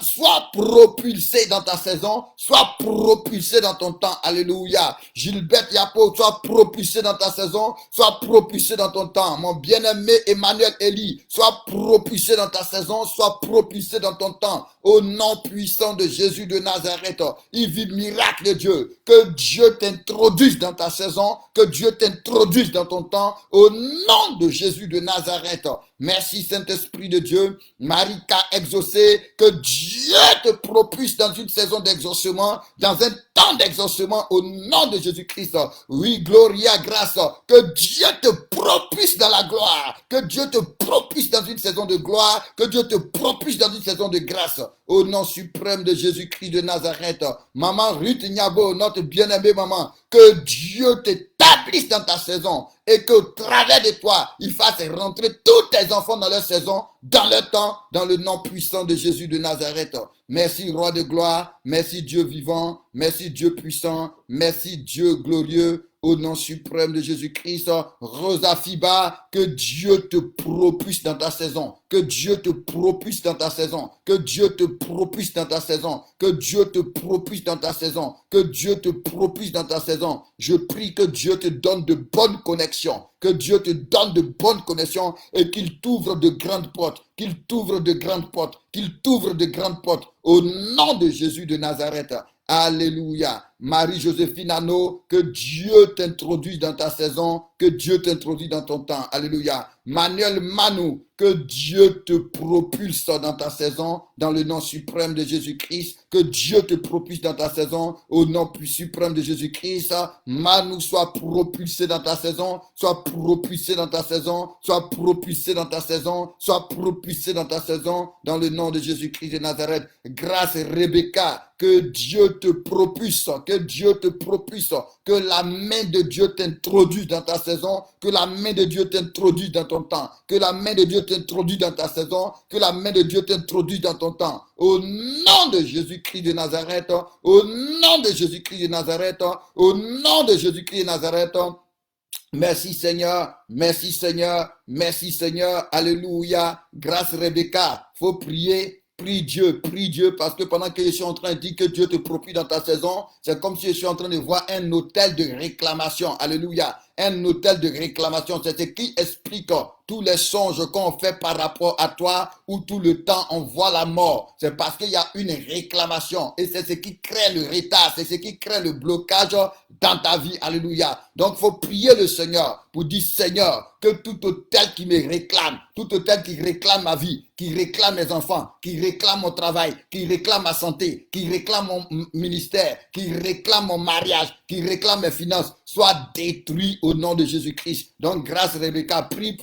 sois propulsée dans ta saison, sois propulsée dans ton temps. Alléluia. Gilbert Yapo, sois propulsée dans ta saison, sois propulsée dans ton temps. Mon bien-aimé Emmanuel Elie, sois propulsé dans ta saison, sois propulsé dans ton temps. Au nom puissant de Jésus de Nazareth, il vit miracle de Dieu. Que Dieu t'introduise dans ta saison, que Dieu t'introduise dans ton temps. Au nom de Jésus de Nazareth. Merci Saint-Esprit de Dieu. Marika exaucé, que Dieu te propulse dans une saison d'exaucement, dans un temps d'exaucement au nom de Jésus-Christ. Oui, Gloria, grâce. Que Dieu te propulse dans la gloire. Que Dieu te propulse dans une saison de gloire. Que Dieu te propulse dans une saison de grâce. Au nom suprême de Jésus-Christ de Nazareth. Maman Ruth Nyabo, notre bien-aimée maman. Que Dieu t'établisse dans ta saison et qu'au travers de toi, il fasse rentrer tous tes enfants dans leur saison, dans leur temps, dans le nom puissant de Jésus de Nazareth. Merci, Roi de gloire. Merci, Dieu vivant. Merci, Dieu puissant. Merci, Dieu glorieux. Au nom suprême de Jésus-Christ, Rosa Fiba, que Dieu te propulse dans ta saison. Que Dieu te propulse dans ta saison. Que Dieu te propulse dans ta saison. Que Dieu te propulse dans ta saison. Que Dieu te propulse dans ta saison. Je prie que Dieu te donne de bonnes connexions. Que Dieu te donne de bonnes connexions et qu'il t'ouvre de grandes portes. Qu'il t'ouvre de grandes portes. Qu'il t'ouvre de grandes portes. Au nom de Jésus de Nazareth. Alléluia. Marie-Joséphine Anno, que Dieu t'introduise dans ta saison, que Dieu t'introduise dans ton temps. Alléluia. Manuel Manou, que Dieu te propulse dans ta saison, dans le nom suprême de Jésus-Christ. Que Dieu te propulse dans ta saison, au nom plus suprême de Jésus-Christ. Manou, sois propulsé dans ta saison, sois propulsé dans ta saison, sois propulsé dans ta saison, sois propulsé dans ta saison, dans le nom de Jésus-Christ de Nazareth. Grâce Rebecca, que Dieu te propulse, que Dieu te propulse, que la main de Dieu t'introduise dans ta saison, que la main de Dieu t'introduise dans ton temps, que la main de Dieu t'introduise dans ta saison, que la main de Dieu t'introduise dans ton temps. Au nom de Jésus-Christ de Nazareth, au nom de Jésus-Christ de Nazareth, au nom de Jésus-Christ de Nazareth. Merci Seigneur, merci Seigneur, merci Seigneur, alléluia. Grâce Rebecca, faut prier. Prie Dieu, parce que pendant que je suis en train de dire que Dieu te proprie dans ta saison, c'est comme si je suis en train de voir un hôtel de réclamation. Alléluia. Un hôtel de réclamation. C'est ce qui explique tous les songes qu'on fait par rapport à toi, où tout le temps on voit la mort. C'est parce qu'il y a une réclamation. Et c'est ce qui crée le retard. C'est ce qui crée le blocage dans ta vie. Alléluia. Donc, il faut prier le Seigneur pour dire, Seigneur, que tout hôtel qui me réclame, tout hôtel qui réclame ma vie, qui réclame mes enfants, qui réclame mon travail, qui réclame ma santé, qui réclame mon ministère, qui réclame mon mariage, qui réclame mes finances, soit détruit au nom de Jésus-Christ. Donc, grâce Rebecca, prie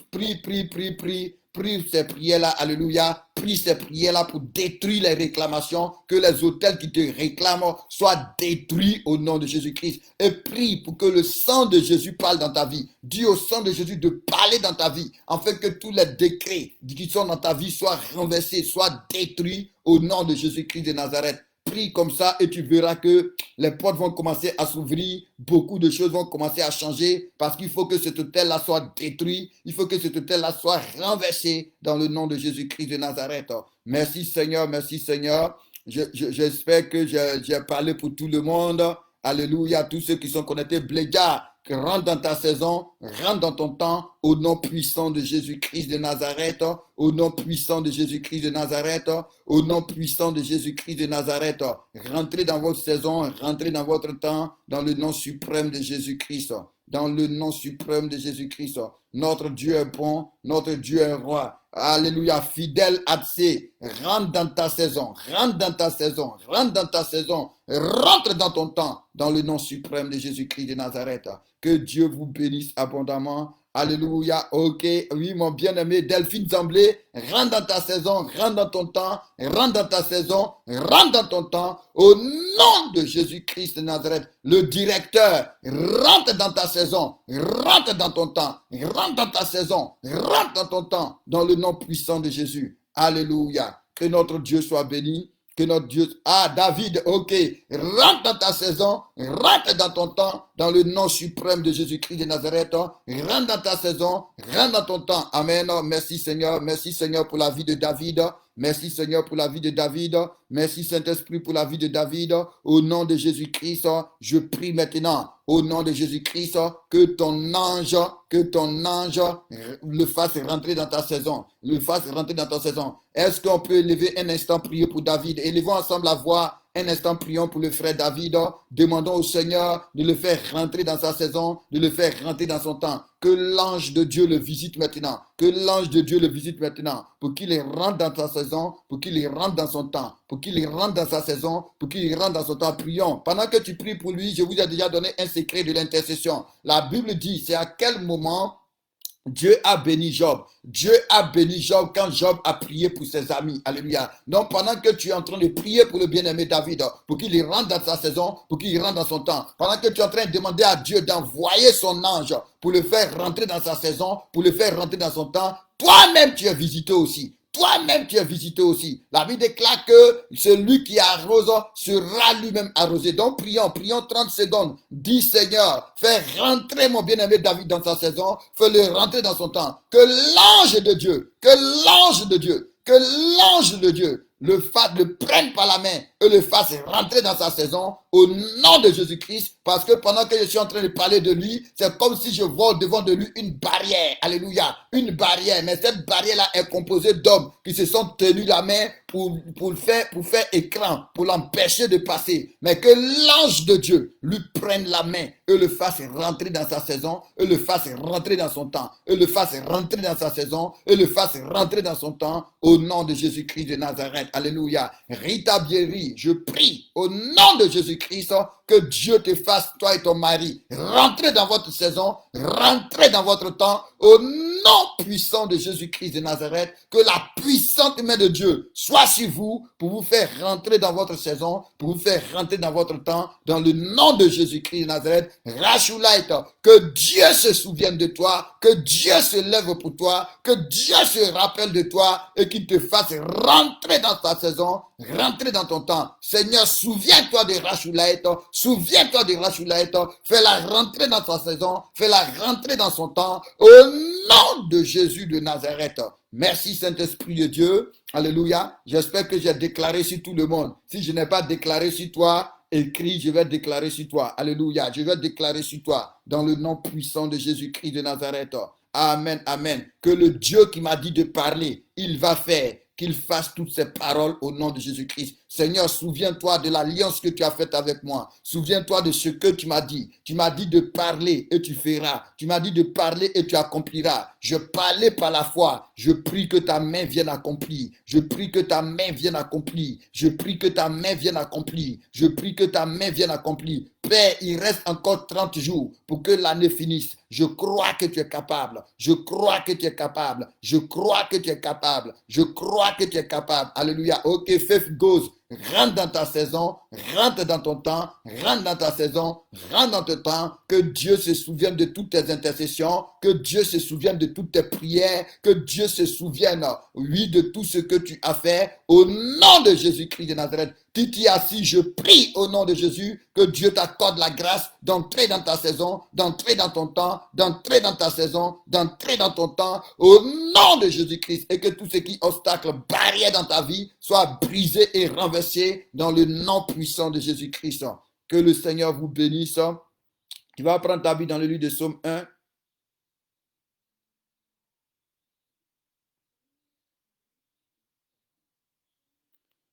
ces prières-là, alléluia, prie ces prières-là pour détruire les réclamations, que les hôtels qui te réclament soient détruits au nom de Jésus-Christ. Et prie pour que le sang de Jésus parle dans ta vie. Dis au sang de Jésus de parler dans ta vie, afin que tous les décrets qui sont dans ta vie soient renversés, soient détruits au nom de Jésus-Christ de Nazareth. Prie comme ça et tu verras que les portes vont commencer à s'ouvrir, beaucoup de choses vont commencer à changer parce qu'il faut que cet hôtel-là soit détruit, il faut que cet hôtel-là soit renversé dans le nom de Jésus-Christ de Nazareth. Merci Seigneur, merci Seigneur. J'espère que j'ai parlé pour tout le monde. Alléluia. Tous ceux qui sont connectés, Bléga, rentre dans ta saison, rentre dans ton temps, au nom puissant de Jésus-Christ de Nazareth, au nom puissant de Jésus-Christ de Nazareth, au nom puissant de Jésus-Christ de Nazareth. Rentrez dans votre saison, rentrez dans votre temps, dans le nom suprême de Jésus-Christ. Dans le nom suprême de Jésus-Christ. Notre Dieu est bon, notre Dieu est roi. Alléluia, fidèle Atsé, rentre dans ta saison, rentre dans ta saison, rentre dans ta saison, rentre dans ton temps, dans le nom suprême de Jésus-Christ de Nazareth. Que Dieu vous bénisse abondamment. Alléluia, ok, oui mon bien-aimé Delphine Zamblé, rentre dans ta saison, rentre dans ton temps, rentre dans ta saison, rentre dans ton temps, au nom de Jésus-Christ de Nazareth, le directeur, rentre dans ta saison, rentre dans ton temps, rentre dans ta saison, rentre dans ton temps, dans le nom puissant de Jésus. Alléluia, que notre Dieu soit béni. Que notre Dieu... Ah, David, ok. Rentre dans ta saison, rentre dans ton temps, dans le nom suprême de Jésus-Christ de Nazareth. Rentre dans ta saison, rentre dans ton temps. Amen. Merci Seigneur. Merci Seigneur pour la vie de David. Merci Seigneur pour la vie de David. Merci Saint-Esprit pour la vie de David. Au nom de Jésus-Christ, je prie maintenant, au nom de Jésus-Christ, que ton ange le fasse rentrer dans ta saison. Le fasse rentrer dans ta saison. Est-ce qu'on peut lever un instant prier pour David? Élevons ensemble la voix. Un instant, prions pour le frère David. Demandons au Seigneur de le faire rentrer dans sa saison, de le faire rentrer dans son temps. Que l'ange de Dieu le visite maintenant. Que l'ange de Dieu le visite maintenant. Pour qu'il rentre dans sa saison, pour qu'il rentre dans son temps. Pour qu'il rentre dans sa saison, pour qu'il rentre dans son temps. Prions. Pendant que tu pries pour lui, je vous ai déjà donné un secret de l'intercession. La Bible dit, c'est à quel moment Dieu a béni Job. Dieu a béni Job quand Job a prié pour ses amis. Alléluia. Donc pendant que tu es en train de prier pour le bien-aimé David, pour qu'il rentre dans sa saison, pour qu'il rentre dans son temps, pendant que tu es en train de demander à Dieu d'envoyer son ange pour le faire rentrer dans sa saison, pour le faire rentrer dans son temps, toi-même tu es visité aussi. Toi-même, tu es visité aussi. La Bible déclare que celui qui arrose sera lui-même arrosé. Donc, prions 30 secondes. Dis, Seigneur, fais rentrer mon bien-aimé David dans sa saison. Fais-le rentrer dans son temps. Que l'ange de Dieu, le prenne par la main et le fasse rentrer dans sa saison au nom de Jésus-Christ, parce que pendant que je suis en train de parler de lui, c'est comme si je vois devant de lui une barrière. Alléluia. Une barrière. Mais cette barrière-là est composée d'hommes qui se sont tenus la main pour faire écran, pour l'empêcher de passer. Mais que l'ange de Dieu lui prenne la main et le fasse rentrer dans sa saison, et le fasse rentrer dans son temps, et le fasse rentrer dans sa saison, et le fasse rentrer dans son temps, au nom de Jésus-Christ de Nazareth. Alléluia. Rita Bieri, je prie au nom de Jésus-Christ que Dieu te fasse, toi et ton mari, rentrer dans votre saison, rentrer dans votre temps, au nom puissant de Jésus-Christ de Nazareth, que la puissante main de Dieu soit sur vous pour vous faire rentrer dans votre saison, pour vous faire rentrer dans votre temps, dans le nom de Jésus-Christ de Nazareth. Rachulaït, que Dieu se souvienne de toi, que Dieu se lève pour toi, que Dieu se rappelle de toi et qu'il te fasse rentrer dans ta saison, rentrer dans ton temps. Seigneur, souviens-toi de Rachulaït, souviens-toi de Rachulaït, fais-la rentrer dans ta saison, fais-la rentrer dans son temps, au nom de Jésus de Nazareth. Merci Saint-Esprit de Dieu. Alléluia. J'espère que j'ai déclaré sur tout le monde. Si je n'ai pas déclaré sur toi, écris, je vais déclarer sur toi. Alléluia. Je vais déclarer sur toi dans le nom puissant de Jésus-Christ de Nazareth. Amen, amen. Que le Dieu qui m'a dit de parler, il va faire qu'il fasse toutes ces paroles au nom de Jésus-Christ. Seigneur, souviens-toi de l'alliance que tu as faite avec moi. Souviens-toi de ce que tu m'as dit. Tu m'as dit de parler et tu feras. Tu m'as dit de parler et tu accompliras. Je parlais par la foi. Je prie que ta main vienne accomplir. Je prie que ta main vienne accomplir. Je prie que ta main vienne accomplir. Je prie que ta main vienne accomplir. Père, il reste encore 30 jours pour que l'année finisse. Je crois que tu es capable. Je crois que tu es capable. Je crois que tu es capable. Je crois que tu es capable. Alléluia. Ok, faith goes. Rentre dans ta saison, rentre dans ton temps, rentre dans ta saison, rentre dans ton temps, que Dieu se souvienne de toutes tes intercessions, que Dieu se souvienne de toutes tes prières, que Dieu se souvienne, oui, de tout ce que tu as fait, au nom de Jésus-Christ de Nazareth. Titi assis, je prie au nom de Jésus que Dieu t'accorde la grâce d'entrer dans ta saison, d'entrer dans ton temps, d'entrer dans ta saison, d'entrer dans ton temps, au nom de Jésus-Christ, et que tout ce qui obstacle, barrière dans ta vie, soit brisé et renversé dans le nom puissant de Jésus-Christ. Que le Seigneur vous bénisse. Tu vas prendre ta Bible dans le livre de Psaume 1.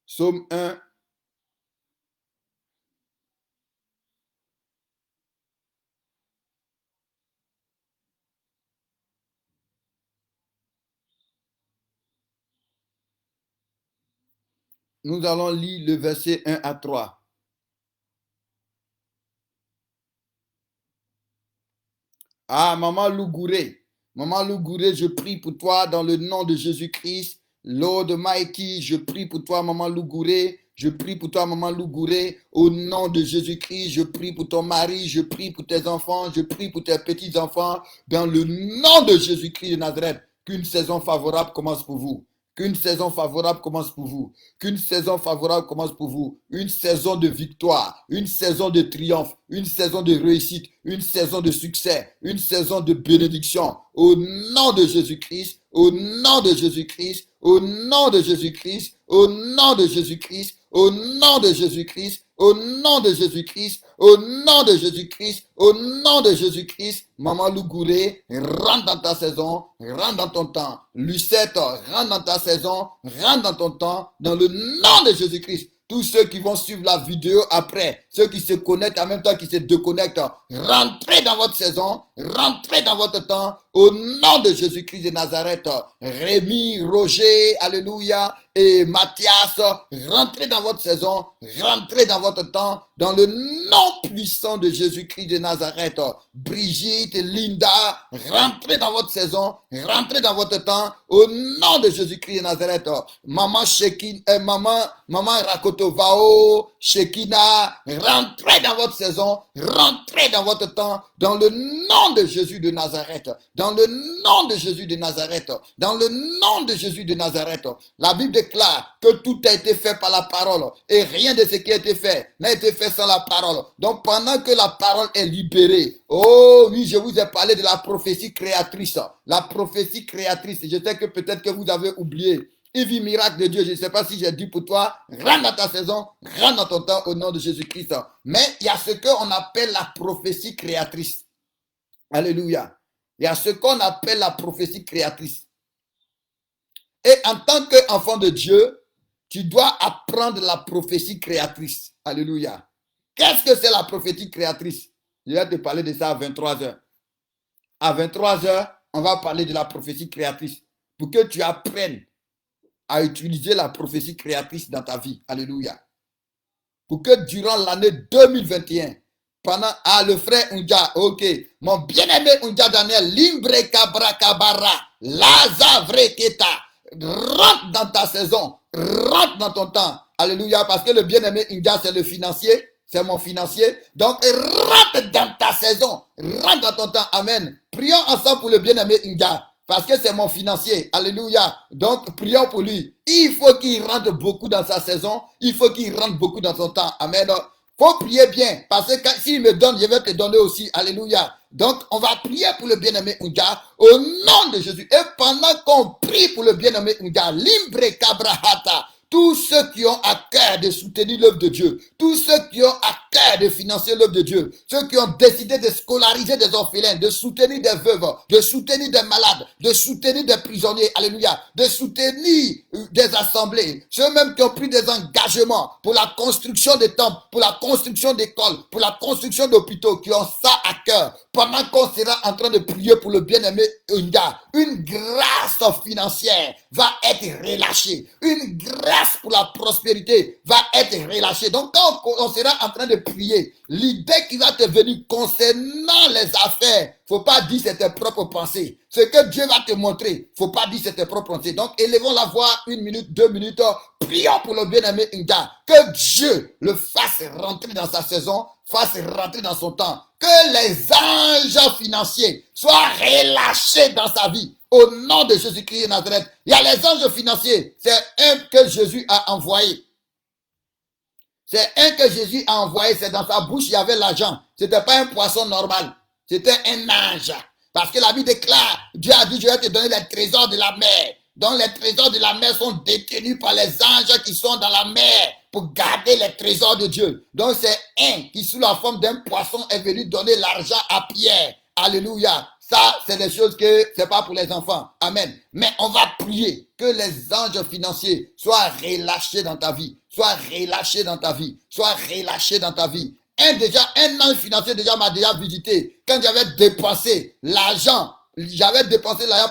Psaume 1. Nous allons lire le verset 1 à 3. Ah, Maman Lougouré, je prie pour toi dans le nom de Jésus-Christ. Lord Mighty, je prie pour toi, Maman Lougouré. Je prie pour toi, Maman Lougouré. Au nom de Jésus-Christ, je prie pour ton mari, je prie pour tes enfants, je prie pour tes petits-enfants. Dans le nom de Jésus-Christ de Nazareth, qu'une saison favorable commence pour vous. Qu'une saison favorable commence pour vous. Qu'une saison favorable commence pour vous. Une saison de victoire, une saison de triomphe, une saison de réussite, une saison de succès, une saison de bénédiction. Au nom de Jésus-Christ, au nom de Jésus-Christ, au nom de Jésus-Christ, au nom de Jésus-Christ, au nom de Jésus-Christ, au nom de Jésus-Christ, au nom de Jésus-Christ, au nom de Jésus-Christ. Maman Lougouré, rentre dans ta saison, rentre dans ton temps. Lucette, rentre dans ta saison, rentre dans ton temps, dans le nom de Jésus-Christ. Tous ceux qui vont suivre la vidéo après, ceux qui se connectent en même temps qui se déconnectent, rentrez dans votre saison, rentrez dans votre temps, au nom de Jésus-Christ de Nazareth. Rémi, Roger, alléluia, et Mathias, rentrez dans votre saison, rentrez dans votre temps, dans le nom puissant de Jésus-Christ de Nazareth. Brigitte, Linda, rentrez dans votre saison, rentrez dans votre temps, au nom de Jésus-Christ de Nazareth. Maman Shekin, maman Rakotovao, Shekina, rentrez dans votre saison, rentrez dans votre temps, dans le nom de Jésus de Nazareth, dans le nom de Jésus de Nazareth, dans le nom de Jésus de Nazareth. La Bible déclare que tout a été fait par la parole et rien de ce qui a été fait n'a été fait sans la parole. Donc pendant que la parole est libérée, oh oui, je vous ai parlé de la prophétie créatrice. La prophétie créatrice, je sais que peut-être que vous avez oublié. Ivy miracle de Dieu, je ne sais pas si j'ai dit pour toi, rentre dans ta saison, rentre dans ton temps au nom de Jésus-Christ. Mais il y a ce qu'on appelle la prophétie créatrice. Alléluia. Il y a ce qu'on appelle la prophétie créatrice. Et en tant qu'enfant de Dieu, tu dois apprendre la prophétie créatrice. Alléluia. Qu'est-ce que c'est la prophétie créatrice? Je vais te parler de ça à 23h. À 23h, on va parler de la prophétie créatrice pour que tu apprennes à utiliser la prophétie créatrice dans ta vie. Alléluia. Pour que durant l'année 2021, pendant le frère Unja, ok, mon bien-aimé Unja Daniel, Limbre Cabra Cabara, Lazavre Keta, rentre dans ta saison, rentre dans ton temps. Alléluia, parce que le bien-aimé Unja, c'est le financier, c'est mon financier. Donc, rentre dans ta saison, rentre dans ton temps. Amen. Prions ensemble pour le bien-aimé Unja. Parce que c'est mon financier. Alléluia. Donc, prions pour lui. Il faut qu'il rentre beaucoup dans sa saison. Il faut qu'il rentre beaucoup dans son temps. Amen. Faut prier bien. Parce que s'il me donne, je vais te donner aussi. Alléluia. Donc, on va prier pour le bien-aimé Unja au nom de Jésus. Et pendant qu'on prie pour le bien-aimé Unja, Limbre Cabrahata, tous ceux qui ont à cœur de soutenir l'œuvre de Dieu, tous ceux qui ont à cœur de financer l'œuvre de Dieu, ceux qui ont décidé de scolariser des orphelins, de soutenir des veuves, de soutenir des malades, de soutenir des prisonniers, alléluia, de soutenir des assemblées, ceux même qui ont pris des engagements pour la construction des temples, pour la construction d'écoles, pour la construction d'hôpitaux, qui ont ça à cœur, pendant qu'on sera en train de prier pour le bien-aimé Unja, une grâce financière va être relâchée, une grâce pour la prospérité va être relâchée. Donc quand on sera en train de prier, l'idée qui va te venir concernant les affaires, faut pas dire c'est tes propres pensées. Ce que Dieu va te montrer, faut pas dire c'est tes propres pensées. Donc élevons la voix 1 minute, 2 minutes, prions pour le bien-aimé Unja, que Dieu le fasse rentrer dans sa saison, fasse rentrer dans son temps, que les anges financiers soient relâchés dans sa vie. Au nom de Jésus-Christ de Nazareth, il y a les anges financiers. C'est un que Jésus a envoyé. C'est un que Jésus a envoyé. C'est dans sa bouche, il y avait l'argent. Ce n'était pas un poisson normal. C'était un ange. Parce que la Bible déclare, Dieu a dit, je vais te donner les trésors de la mer. Donc les trésors de la mer sont détenus par les anges qui sont dans la mer pour garder garder les trésors de Dieu. Donc c'est un qui sous la forme d'un poisson est venu donner l'argent à Pierre. Alléluia. Ça, c'est des choses que c'est pas pour les enfants. Amen. Mais on va prier que les anges financiers soient relâchés dans ta vie. Soient relâchés dans ta vie. Soient relâchés dans ta vie. Un ange financier m'a déjà visité. Quand j'avais dépensé l'argent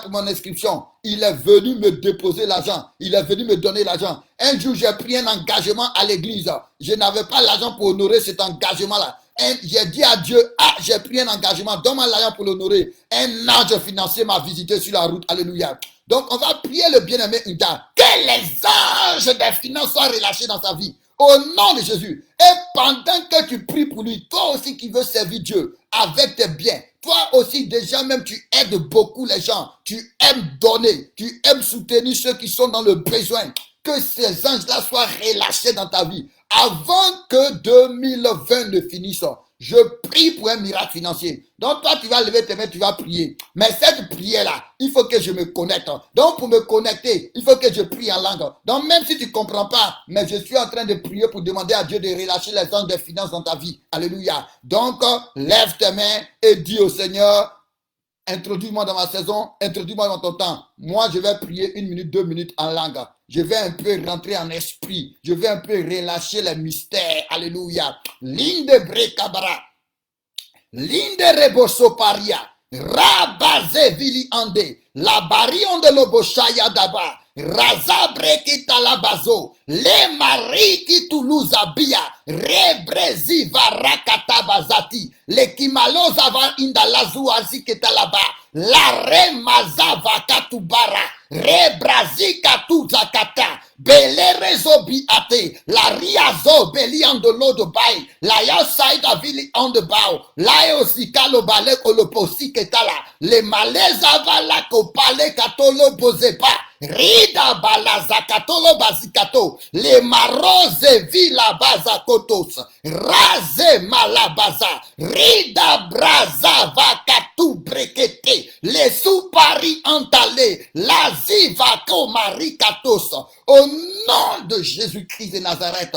pour mon inscription. Il est venu me déposer l'argent. Il est venu me donner l'argent. Un jour, j'ai pris un engagement à l'église. Je n'avais pas l'argent pour honorer cet engagement-là. J'ai dit à Dieu, j'ai pris un engagement, donne-moi l'argent pour l'honorer. Un ange financier m'a visité sur la route. Alléluia. Donc, on va prier le bien-aimé Uda. Que les anges des finances soient relâchés dans sa vie. Au nom de Jésus. Et pendant que tu pries pour lui, toi aussi qui veux servir Dieu avec tes biens, toi aussi déjà même tu aides beaucoup les gens, tu aimes donner, tu aimes soutenir ceux qui sont dans le besoin. Que ces anges-là soient relâchés dans ta vie. Avant que 2020 ne finisse, je prie pour un miracle financier. Donc toi, tu vas lever tes mains, tu vas prier. Mais cette prière-là, il faut que je me connecte. Donc pour me connecter, il faut que je prie en langue. Donc même si tu ne comprends pas, mais je suis en train de prier pour demander à Dieu de relâcher les anges des finances dans ta vie. Alléluia. Donc lève tes mains et dis au Seigneur, introduis-moi dans ma saison, introduis-moi dans ton temps. Moi, je vais prier 1 minute, 2 minutes en langue. Je vais un peu rentrer en esprit. Je vais un peu relâcher les mystères. Alléluia. Linde brekabara. Linde rebosoparia. Rabaze vili ande. La barion de loboshaya daba. Raza brekita labazo. Le mari ki tuluzabia. Rebrezi varakata bazati. Le kimaloza va indalazu aziketa laba. La remaza vakatubara. Rebrazi katuzakata. Bele rezobi ate. La riazo beli andolo de bay. La yasaid avili andebao. La eosikalo bale koloposi ketala. Le maleza vala kopale katolo bozepa. Rida balaza katolo bazikato. Le marose vila baza kotos. Raze malabaza. Rida braza vakatu brekete. Le soupari antale. La zivako marikatos. Au nom de Jésus-Christ de Nazareth,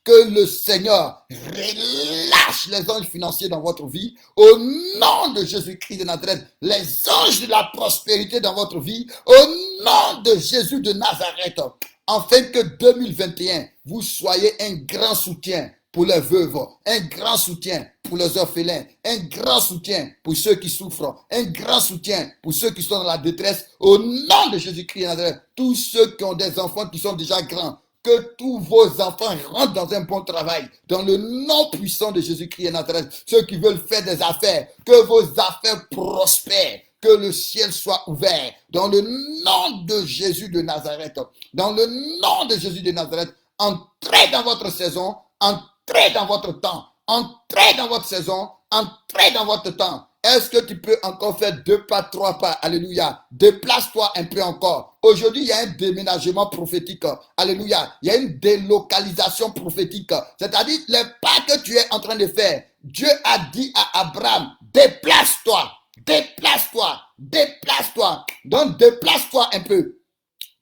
que le Seigneur relâche les anges financiers dans votre vie. Au nom de Jésus-Christ de Nazareth, les anges de la prospérité dans votre vie. Au nom de Jésus de Nazareth, afin que 2021, vous soyez un grand soutien pour les veuves, un grand soutien pour les orphelins, un grand soutien pour ceux qui souffrent, un grand soutien pour ceux qui sont dans la détresse. Au nom de Jésus-Christ de Nazareth, tous ceux qui ont des enfants qui sont déjà grands, que tous vos enfants rentrent dans un bon travail, dans le nom puissant de Jésus-Christ de Nazareth. Ceux qui veulent faire des affaires, que vos affaires prospèrent, que le ciel soit ouvert, dans le nom de Jésus de Nazareth. Dans le nom de Jésus de Nazareth, entrez dans votre saison, entrez dans votre temps, entrez dans votre saison, entrez dans votre temps. Est-ce que tu peux encore faire 2 pas, 3 pas? Alléluia. Déplace-toi un peu encore. Aujourd'hui, il y a un déménagement prophétique. Alléluia. Il y a une délocalisation prophétique. C'est-à-dire, les pas que tu es en train de faire, Dieu a dit à Abraham, déplace-toi, déplace-toi, déplace-toi. Donc, déplace-toi un peu.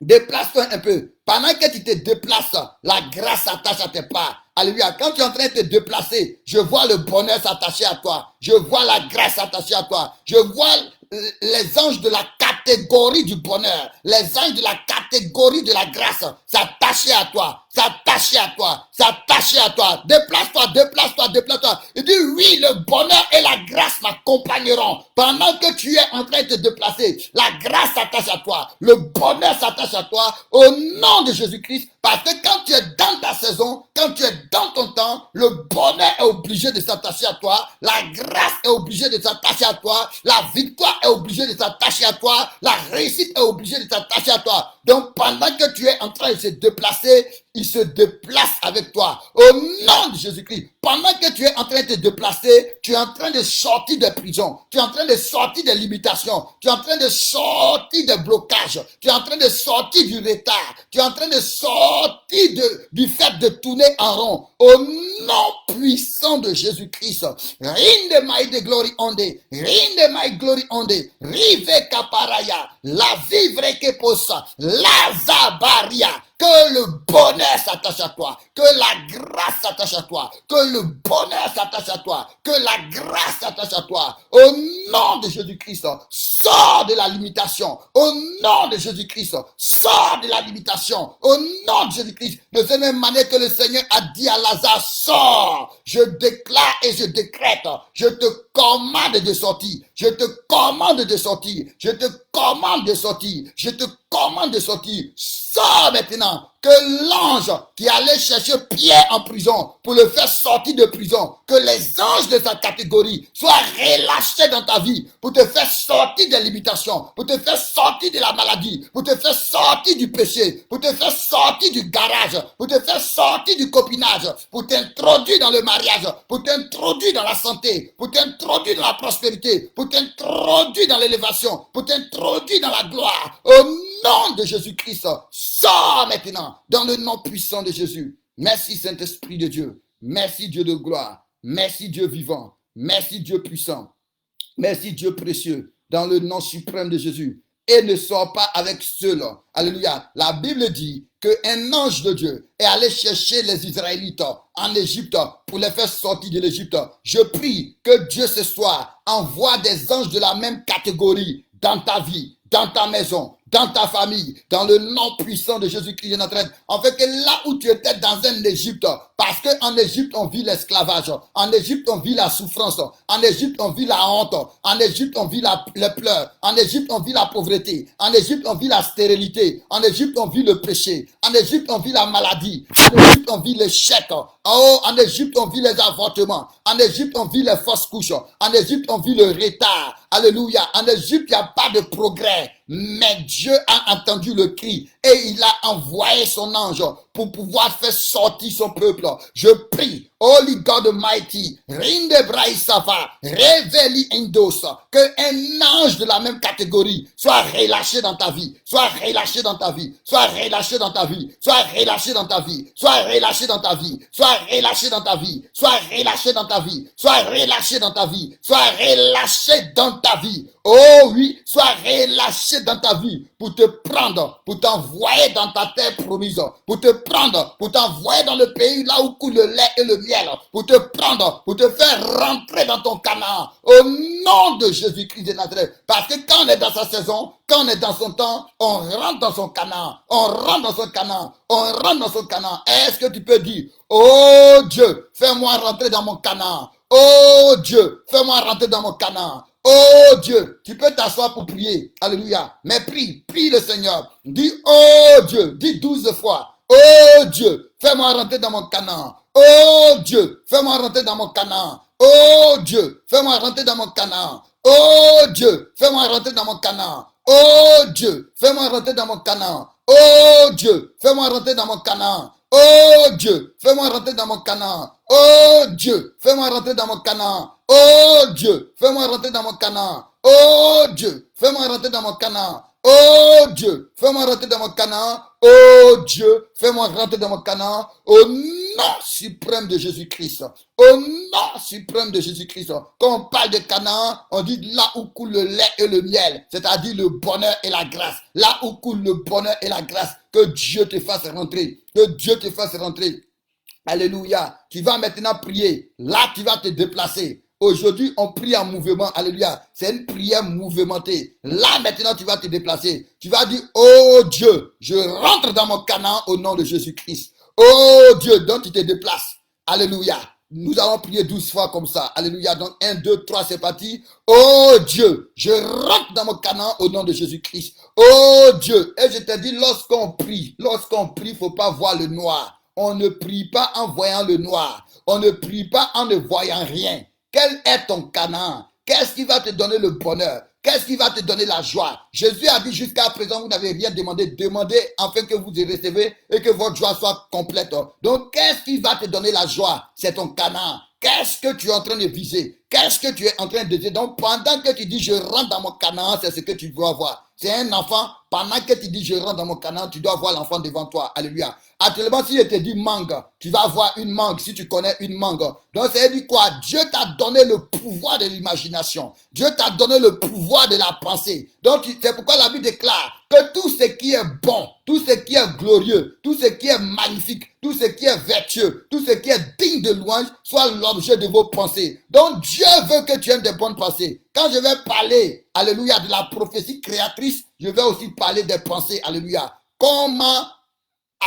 Déplace-toi un peu. Pendant que tu te déplaces, la grâce s'attache à tes pas. Alléluia. Quand tu es en train de te déplacer, je vois le bonheur s'attacher à toi. Je vois la grâce s'attacher à toi. Je vois les anges de la catégorie du bonheur, les anges de la catégorie de la grâce s'attacher à toi, s'attacher à toi, s'attacher à toi. Déplace-toi, déplace-toi, déplace-toi. Il dit oui, le bonheur et la grâce m'accompagneront. Pendant que tu es en train de te déplacer, la grâce s'attache à toi, le bonheur s'attache à toi au nom de Jésus-Christ. Parce que quand tu es dans ta saison, quand tu es dans ton temps, le bonheur est obligé de s'attacher à toi, la grâce est obligée de s'attacher à toi, la victoire est obligée de s'attacher à toi, la réussite est obligée de s'attacher à toi. Donc pendant que tu es en train de se déplacer, il se déplace avec toi. Au nom de Jésus-Christ. Pendant que tu es en train de te déplacer, tu es en train de sortir des prisons. Tu es en train de sortir des limitations. Tu es en train de sortir des blocages. Tu es en train de sortir du retard. Tu es en train de sortir du fait de tourner en rond. Au nom puissant de Jésus-Christ. Rinde my glory onde. Rinde my glory onde. Rive kaparaya. La vivre que posa. La zabaria. Que le bonheur s'attache à toi. Que la grâce s'attache à toi. Que le bonheur s'attache à toi. Que la grâce s'attache à toi. Au nom de Jésus-Christ, sors de la limitation. Au nom de Jésus-Christ, sors de la limitation. Au nom de Jésus-Christ, de cette même manière que le Seigneur a dit à Lazare, sors. Je déclare et je décrète. Je te commande de sortir. Je te commande de sortir. Je te commande de sortir. Je te commande de sortir. Sors maintenant. Que l'ange qui allait chercher Pierre en prison pour le faire sortir de prison, que les anges de sa catégorie soient relâchés dans ta vie pour te faire sortir des limitations, pour te faire sortir de la maladie, pour te faire sortir du péché, pour te faire sortir du garage, pour te faire sortir du copinage, pour t'introduire dans le mariage, pour t'introduire dans la santé, pour t'introduire dans la prospérité, pour t'introduire dans l'élévation, pour t'introduire dans la gloire. Au nom de Jésus-Christ, sors maintenant dans le nom puissant de Jésus. Merci Saint-Esprit de Dieu. Merci Dieu de gloire. Merci Dieu vivant. Merci Dieu puissant. Merci Dieu précieux. Dans le nom suprême de Jésus. Et ne sors pas avec ceux-là. Alléluia. La Bible dit qu'un ange de Dieu est allé chercher les Israélites en Égypte pour les faire sortir de l'Égypte. Je prie que Dieu ce soir envoie des anges de la même catégorie dans ta vie, dans ta maison, dans ta famille, dans le nom puissant de Jésus-Christ de Nazareth. En fait, que là où tu étais dans un Égypte, parce qu'en Égypte, on vit l'esclavage, en Égypte, on vit la souffrance, en Égypte, on vit la honte, en Égypte, on vit les pleurs, en Égypte, on vit la pauvreté, en Égypte, on vit la stérilité, en Égypte, on vit le péché, en Égypte, on vit la maladie, en Égypte, on vit l'échec, oh, en Égypte, on vit les avortements, en Égypte, on vit les fausses couches, en Égypte, on vit le retard, alléluia, en Égypte, il n'y a pas de progrès, mais Dieu a entendu le cri et il a envoyé son ange pour pouvoir faire sortir son peuple. Je prie, Holy God Almighty, Rinde Braïsava, Réveli Indos, que un ange de la même catégorie soit relâché dans ta vie, soit relâché dans ta vie, soit relâché dans ta vie, soit relâché dans ta vie, soit relâché dans ta vie, soit relâché dans ta vie, soit relâché dans ta vie, soit relâché dans ta vie, soit relâché dans ta vie. Oh oui, sois relâché dans ta vie pour te prendre, pour t'envoyer dans ta terre promise, pour te prendre, pour t'envoyer dans le pays là où coule le lait et le miel, pour te prendre, pour te faire rentrer dans ton Canaan, au nom de Jésus-Christ de Nazareth. Parce que quand on est dans sa saison, quand on est dans son temps, on rentre dans son Canaan, on rentre dans son Canaan, on rentre dans son Canaan. Est-ce que tu peux dire, oh Dieu, fais-moi rentrer dans mon Canaan, oh Dieu, fais-moi rentrer dans mon Canaan. Oh Dieu, tu peux t'asseoir pour prier. Alléluia. Mais prie le Seigneur. Dis, oh Dieu, dis 12 fois. Oh Dieu, fais-moi rentrer dans mon Canaan. Oh Dieu, fais-moi rentrer dans mon Canaan. Oh Dieu, fais-moi rentrer dans mon Canaan. Oh Dieu, fais-moi rentrer dans mon Canaan. Oh Dieu, fais-moi rentrer dans mon Canaan. Oh Dieu, fais-moi rentrer dans mon Canaan. Oh Dieu, fais-moi rentrer dans mon Canaan. Oh Dieu, fais-moi rentrer dans mon Canaan. Oh Dieu, fais-moi rentrer dans mon Canaan. Oh Dieu, fais-moi rentrer dans mon Canaan. Oh Dieu, fais-moi rentrer dans mon Canaan. Oh Dieu, fais-moi rentrer dans mon Canaan. Au nom suprême de Jésus-Christ. Au nom suprême de Jésus-Christ. Quand on parle de Canaan, on dit là où coule le lait et le miel. C'est-à-dire le bonheur et la grâce. Là où coule le bonheur et la grâce. Que Dieu te fasse rentrer. Que Dieu te fasse rentrer. Alléluia. Tu vas maintenant prier. Là, tu vas te déplacer. Aujourd'hui, on prie en mouvement. Alléluia. C'est une prière mouvementée. Là, maintenant, tu vas te déplacer. Tu vas dire, oh Dieu, je rentre dans mon Canaan au nom de Jésus-Christ. Oh Dieu, donc tu te déplaces. Alléluia. Nous allons prier 12 fois comme ça. Alléluia. Donc 1, 2, 3, c'est parti. Oh Dieu, je rentre dans mon Canaan au nom de Jésus-Christ. Oh Dieu. Et je te dis, lorsqu'on prie, il ne faut pas voir le noir. On ne prie pas en voyant le noir. On ne prie pas en ne voyant rien. Quel est ton Canaan? Qu'est-ce qui va te donner le bonheur? Qu'est-ce qui va te donner la joie? Jésus a dit jusqu'à présent, vous n'avez rien demandé. Demandez afin que vous recevez et que votre joie soit complète. Donc, qu'est-ce qui va te donner la joie? C'est ton Canaan. Qu'est-ce que tu es en train de viser? Qu'est-ce que tu es en train de dire? Donc, pendant que tu dis je rentre dans mon Canaan, c'est ce que tu dois voir. C'est un enfant, pendant que tu dis je rentre dans mon Canaan, tu dois voir l'enfant devant toi. Alléluia. Actuellement, si je te dis mangue, tu vas voir une mangue si tu connais une mangue. Donc, ça veut dire quoi? Dieu t'a donné le pouvoir de l'imagination. Dieu t'a donné le pouvoir de la pensée. Donc, c'est pourquoi la Bible déclare que tout ce qui est bon, tout ce qui est glorieux, tout ce qui est magnifique, tout ce qui est vertueux, tout ce qui est digne de louange soit l'objet de vos pensées. Donc Dieu veut que tu aies des bonnes pensées. Quand je vais parler, alléluia, de la prophétie créatrice, je vais aussi parler des pensées, alléluia. Comment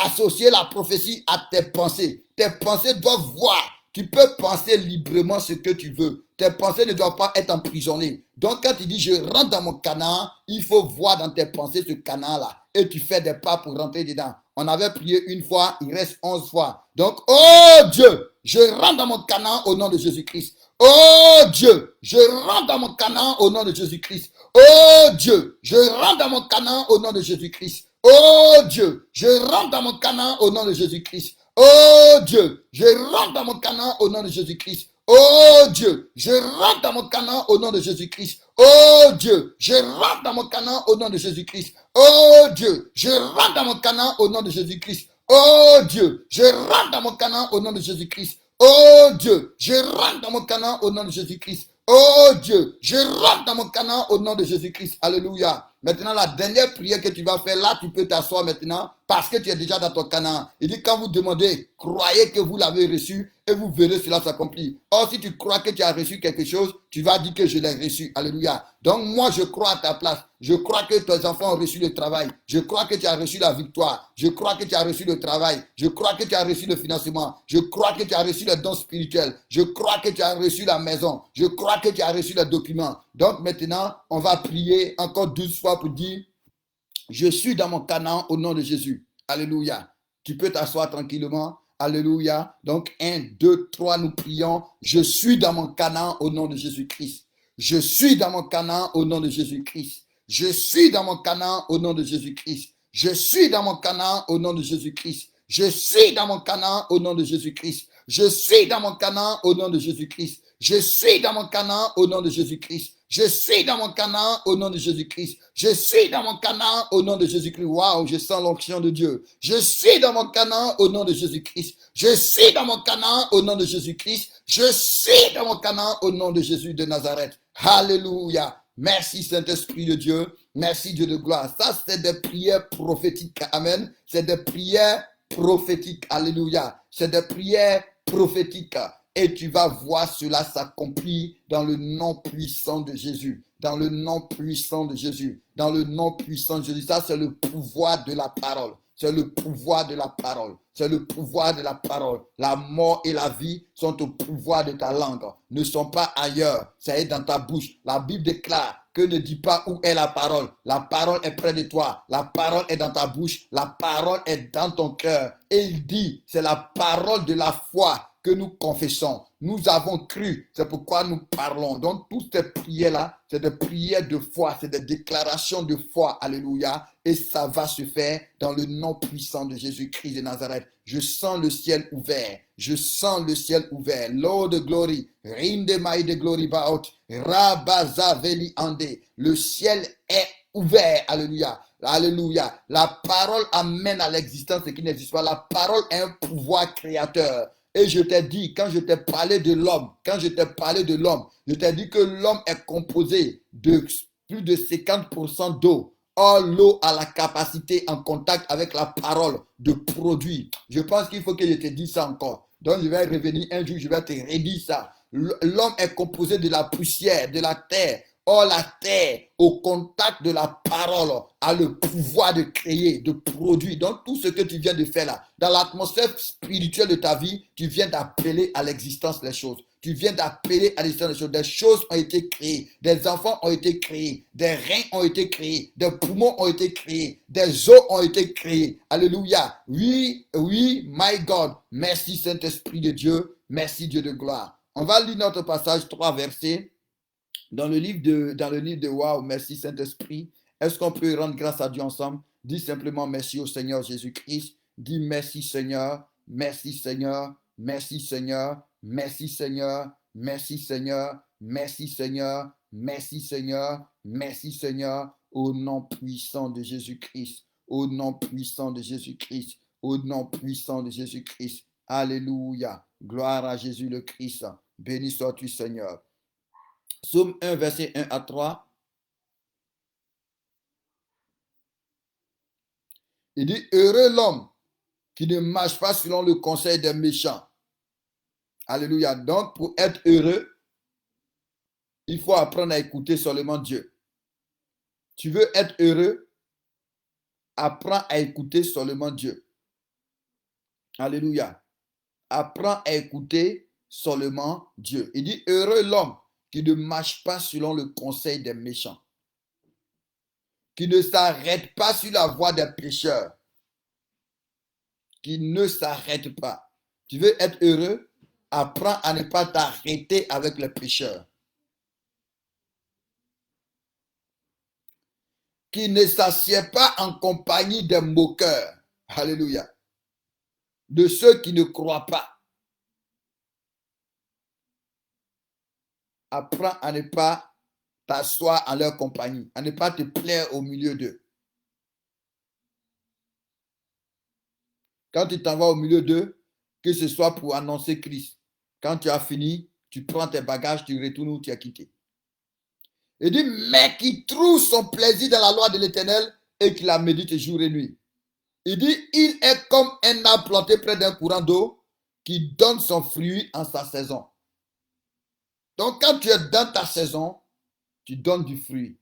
associer la prophétie à tes pensées? Tes pensées doivent voir. Tu peux penser librement ce que tu veux. Tes pensées ne doivent pas être emprisonnées. Donc quand tu dis je rentre dans mon Canaan, il faut voir dans tes pensées ce Canaan-là. Et tu fais des pas pour rentrer dedans. On avait prié une fois, il reste 11 fois. Donc, oh Dieu, je rentre dans mon Canaan au nom de Jésus-Christ. Oh Dieu, je rentre dans mon Canaan au nom de Jésus-Christ. Oh Dieu, je rentre dans mon Canaan au nom de Jésus-Christ. Oh Dieu, je rentre dans mon Canaan au nom de Jésus-Christ. Oh Dieu, je rentre dans mon Canaan au nom de Jésus-Christ. Oh Dieu, je rentre dans mon Canaan au nom de Jésus-Christ. Oh Dieu, je rentre dans mon Canaan au nom de Jésus-Christ. Oh Dieu, je rentre dans mon Canaan au nom de Jésus-Christ. Oh Dieu, je rentre dans mon Canaan au nom de Jésus-Christ. Oh Dieu, je rentre dans mon Canaan au nom de Jésus-Christ. Oh Dieu, je rentre dans mon Canaan au nom de Jésus-Christ. Alléluia. Maintenant, la dernière prière que tu vas faire, là, tu peux t'asseoir maintenant parce que tu es déjà dans ton Canaan. Il dit, quand vous demandez, croyez que vous l'avez reçu et vous verrez cela s'accomplir. Or, si tu crois que tu as reçu quelque chose, tu vas dire que je l'ai reçu. Alléluia. Donc, moi, je crois à ta place. Je crois que tes enfants ont reçu le travail. Je crois que tu as reçu la victoire. Je crois que tu as reçu le travail. Je crois que tu as reçu le financement. Je crois que tu as reçu le don spirituel. Je crois que tu as reçu la maison. Je crois que tu as reçu les documents. Donc maintenant, on va prier encore 12 fois pour dire, je suis dans mon Canaan au nom de Jésus. Alléluia. Tu peux t'asseoir tranquillement. Alléluia. Donc 1, 2, 3, nous prions. Je suis dans mon Canaan au nom de Jésus-Christ. Je suis dans mon Canaan au nom de Jésus-Christ. Je suis dans mon Canaan au nom de Jésus-Christ. Je suis dans mon Canaan au nom de Jésus-Christ. Je suis dans mon Canaan au nom de Jésus-Christ. Je suis dans mon Canaan au nom de Jésus-Christ. Je suis dans mon Canaan au nom de Jésus-Christ. Je suis dans mon Canaan au nom de Jésus-Christ. Je suis dans mon Canaan au nom de Jésus-Christ. Waouh, je sens l'onction de Dieu. Je suis dans mon Canaan au nom de Jésus-Christ. Je suis dans mon Canaan au nom de Jésus-Christ. Je suis dans mon Canaan au nom de Jésus de Nazareth. Alléluia. Merci Saint-Esprit de Dieu. Merci Dieu de gloire. Ça, c'est des prières prophétiques. Amen. C'est des prières prophétiques. Alléluia. C'est des prières prophétiques. Et tu vas voir cela s'accomplir dans le nom puissant de Jésus. Dans le nom puissant de Jésus. Dans le nom puissant de Jésus. Ça, c'est le pouvoir de la parole. C'est le pouvoir de la parole. C'est le pouvoir de la parole. La mort et la vie sont au pouvoir de ta langue. Ne sont pas ailleurs. Ça est dans ta bouche. La Bible déclare que ne dis pas où est la parole. La parole est près de toi. La parole est dans ta bouche. La parole est dans ton cœur. Et il dit, c'est la parole de la foi que nous confessons. Nous avons cru, c'est pourquoi nous parlons. Donc, toutes ces prières-là, c'est des prières de foi, c'est des déclarations de foi. Alléluia. Et ça va se faire dans le nom puissant de Jésus-Christ de Nazareth. Je sens le ciel ouvert. Je sens le ciel ouvert. Lord de glory, Rinde Maï de glory baot, Rabaza Veli Ande. Le ciel est ouvert. Alléluia. Alléluia. La parole amène à l'existence ce qui n'existe pas. La parole est un pouvoir créateur. Et je t'ai dit, quand je t'ai parlé de l'homme, je t'ai dit que l'homme est composé de plus de 50% d'eau. Or, l'eau a la capacité en contact avec la parole de produire. Je pense qu'il faut que je te dise ça encore. Donc, je vais revenir un jour, je vais te redire ça. L'homme est composé de la poussière, de la terre. Or, la terre, au contact de la parole, a le pouvoir de créer, de produire. Donc, tout ce que tu viens de faire là, dans l'atmosphère spirituelle de ta vie, tu viens d'appeler à l'existence les choses. Tu viens d'appeler à l'existence des choses. Des choses ont été créées. Des enfants ont été créés. Des reins ont été créés. Des poumons ont été créés. Des os ont été créés. Alléluia. Oui, oui, my God. Merci Saint-Esprit de Dieu. Merci Dieu de gloire. On va lire notre passage, 3 versets. Dans le livre de Waouh, merci Saint-Esprit. Est-ce qu'on peut rendre grâce à Dieu ensemble? Dis simplement merci au Seigneur Jésus-Christ. Dis merci Seigneur, merci Seigneur, merci Seigneur, merci Seigneur, merci Seigneur, merci Seigneur, merci Seigneur, merci Seigneur, au nom puissant de Jésus-Christ, au nom puissant de Jésus-Christ, au nom puissant de Jésus-Christ. Alléluia. Gloire à Jésus le Christ. Béni sois-tu Seigneur. Psaume 1, verset 1 à 3. Il dit, heureux l'homme qui ne marche pas selon le conseil des méchants. Alléluia. Donc, pour être heureux, il faut apprendre à écouter seulement Dieu. Tu veux être heureux, apprends à écouter seulement Dieu. Alléluia. Apprends à écouter seulement Dieu. Il dit, heureux l'homme qui ne marche pas selon le conseil des méchants, qui ne s'arrête pas sur la voie des pécheurs, qui ne s'arrête pas. Tu veux être heureux, apprends à ne pas t'arrêter avec les pécheurs. Qui ne s'assied pas en compagnie des moqueurs. Alléluia. De ceux qui ne croient pas. Apprends à ne pas t'asseoir en leur compagnie, à ne pas te plaire au milieu d'eux. Quand tu t'en vas au milieu d'eux, que ce soit pour annoncer Christ. Quand tu as fini, tu prends tes bagages, tu retournes où tu as quitté. Il dit, mais qui trouve son plaisir dans la loi de l'Éternel et qui la médite jour et nuit. Il dit, il est comme un arbre planté près d'un courant d'eau qui donne son fruit en sa saison. Donc, quand tu es dans ta saison, tu donnes du fruit.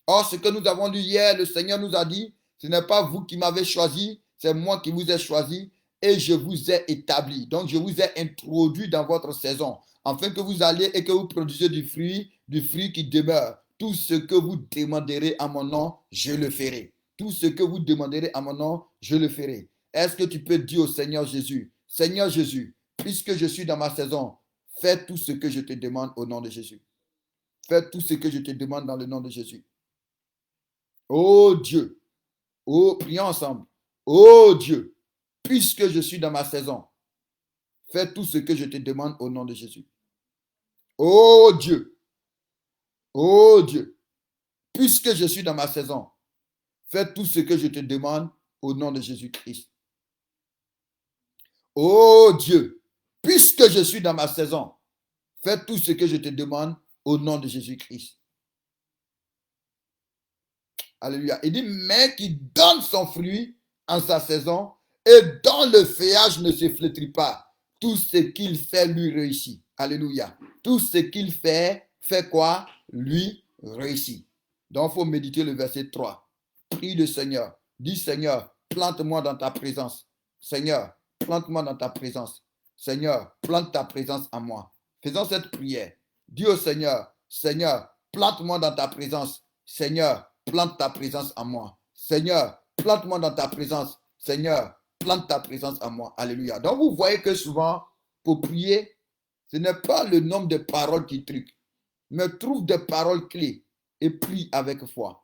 Or, ce que nous avons lu hier, le Seigneur nous a dit, ce n'est pas vous qui m'avez choisi, c'est moi qui vous ai choisi et je vous ai établi. Donc, je vous ai introduit dans votre saison, afin que vous alliez et que vous produisiez du fruit qui demeure. Tout ce que vous demanderez à mon nom, je le ferai. Tout ce que vous demanderez à mon nom, je le ferai. Est-ce que tu peux dire au Seigneur Jésus, Seigneur Jésus, puisque je suis dans ma saison, fais tout ce que je te demande au nom de Jésus. Fais tout ce que je te demande dans le nom de Jésus. Oh Dieu, oh, prions ensemble. Oh Dieu, puisque je suis dans ma saison, fais tout ce que je te demande au nom de Jésus. Oh Dieu, puisque je suis dans ma saison, fais tout ce que je te demande au nom de Jésus-Christ. Oh Dieu, puisque je suis dans ma saison, fais tout ce que je te demande au nom de Jésus-Christ. Alléluia. Il dit, mais qui donne son fruit en sa saison et dont le feuillage ne se flétrit pas. Tout ce qu'il fait lui réussit. Alléluia. Tout ce qu'il fait quoi? Lui réussit. Donc, il faut méditer le verset 3. Prie le Seigneur. Dis, Seigneur, plante-moi dans ta présence. Seigneur, plante-moi dans ta présence. Seigneur, plante ta présence en moi. Faisons cette prière. Dis au Seigneur, Seigneur, plante-moi dans ta présence. Seigneur, plante ta présence en moi. Seigneur, plante-moi dans ta présence. Seigneur, plante ta présence en moi. Alléluia. Donc, vous voyez que souvent, pour prier, ce n'est pas le nombre de paroles qui truque, mais trouve des paroles clés et prie avec foi.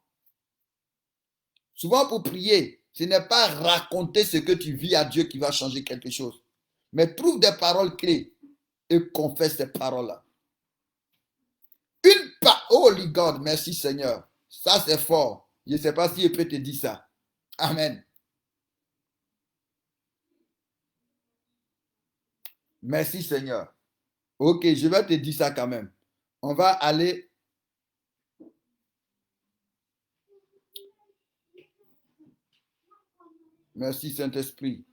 Souvent, pour prier, ce n'est pas raconter ce que tu vis à Dieu qui va changer quelque chose, mais trouve des paroles clés et confesse ces paroles-là. Holy God, merci Seigneur. Ça, c'est fort. Je ne sais pas si je peux te dire ça. Amen. Merci Seigneur. Ok, je vais te dire ça quand même. On va aller. Merci Saint-Esprit.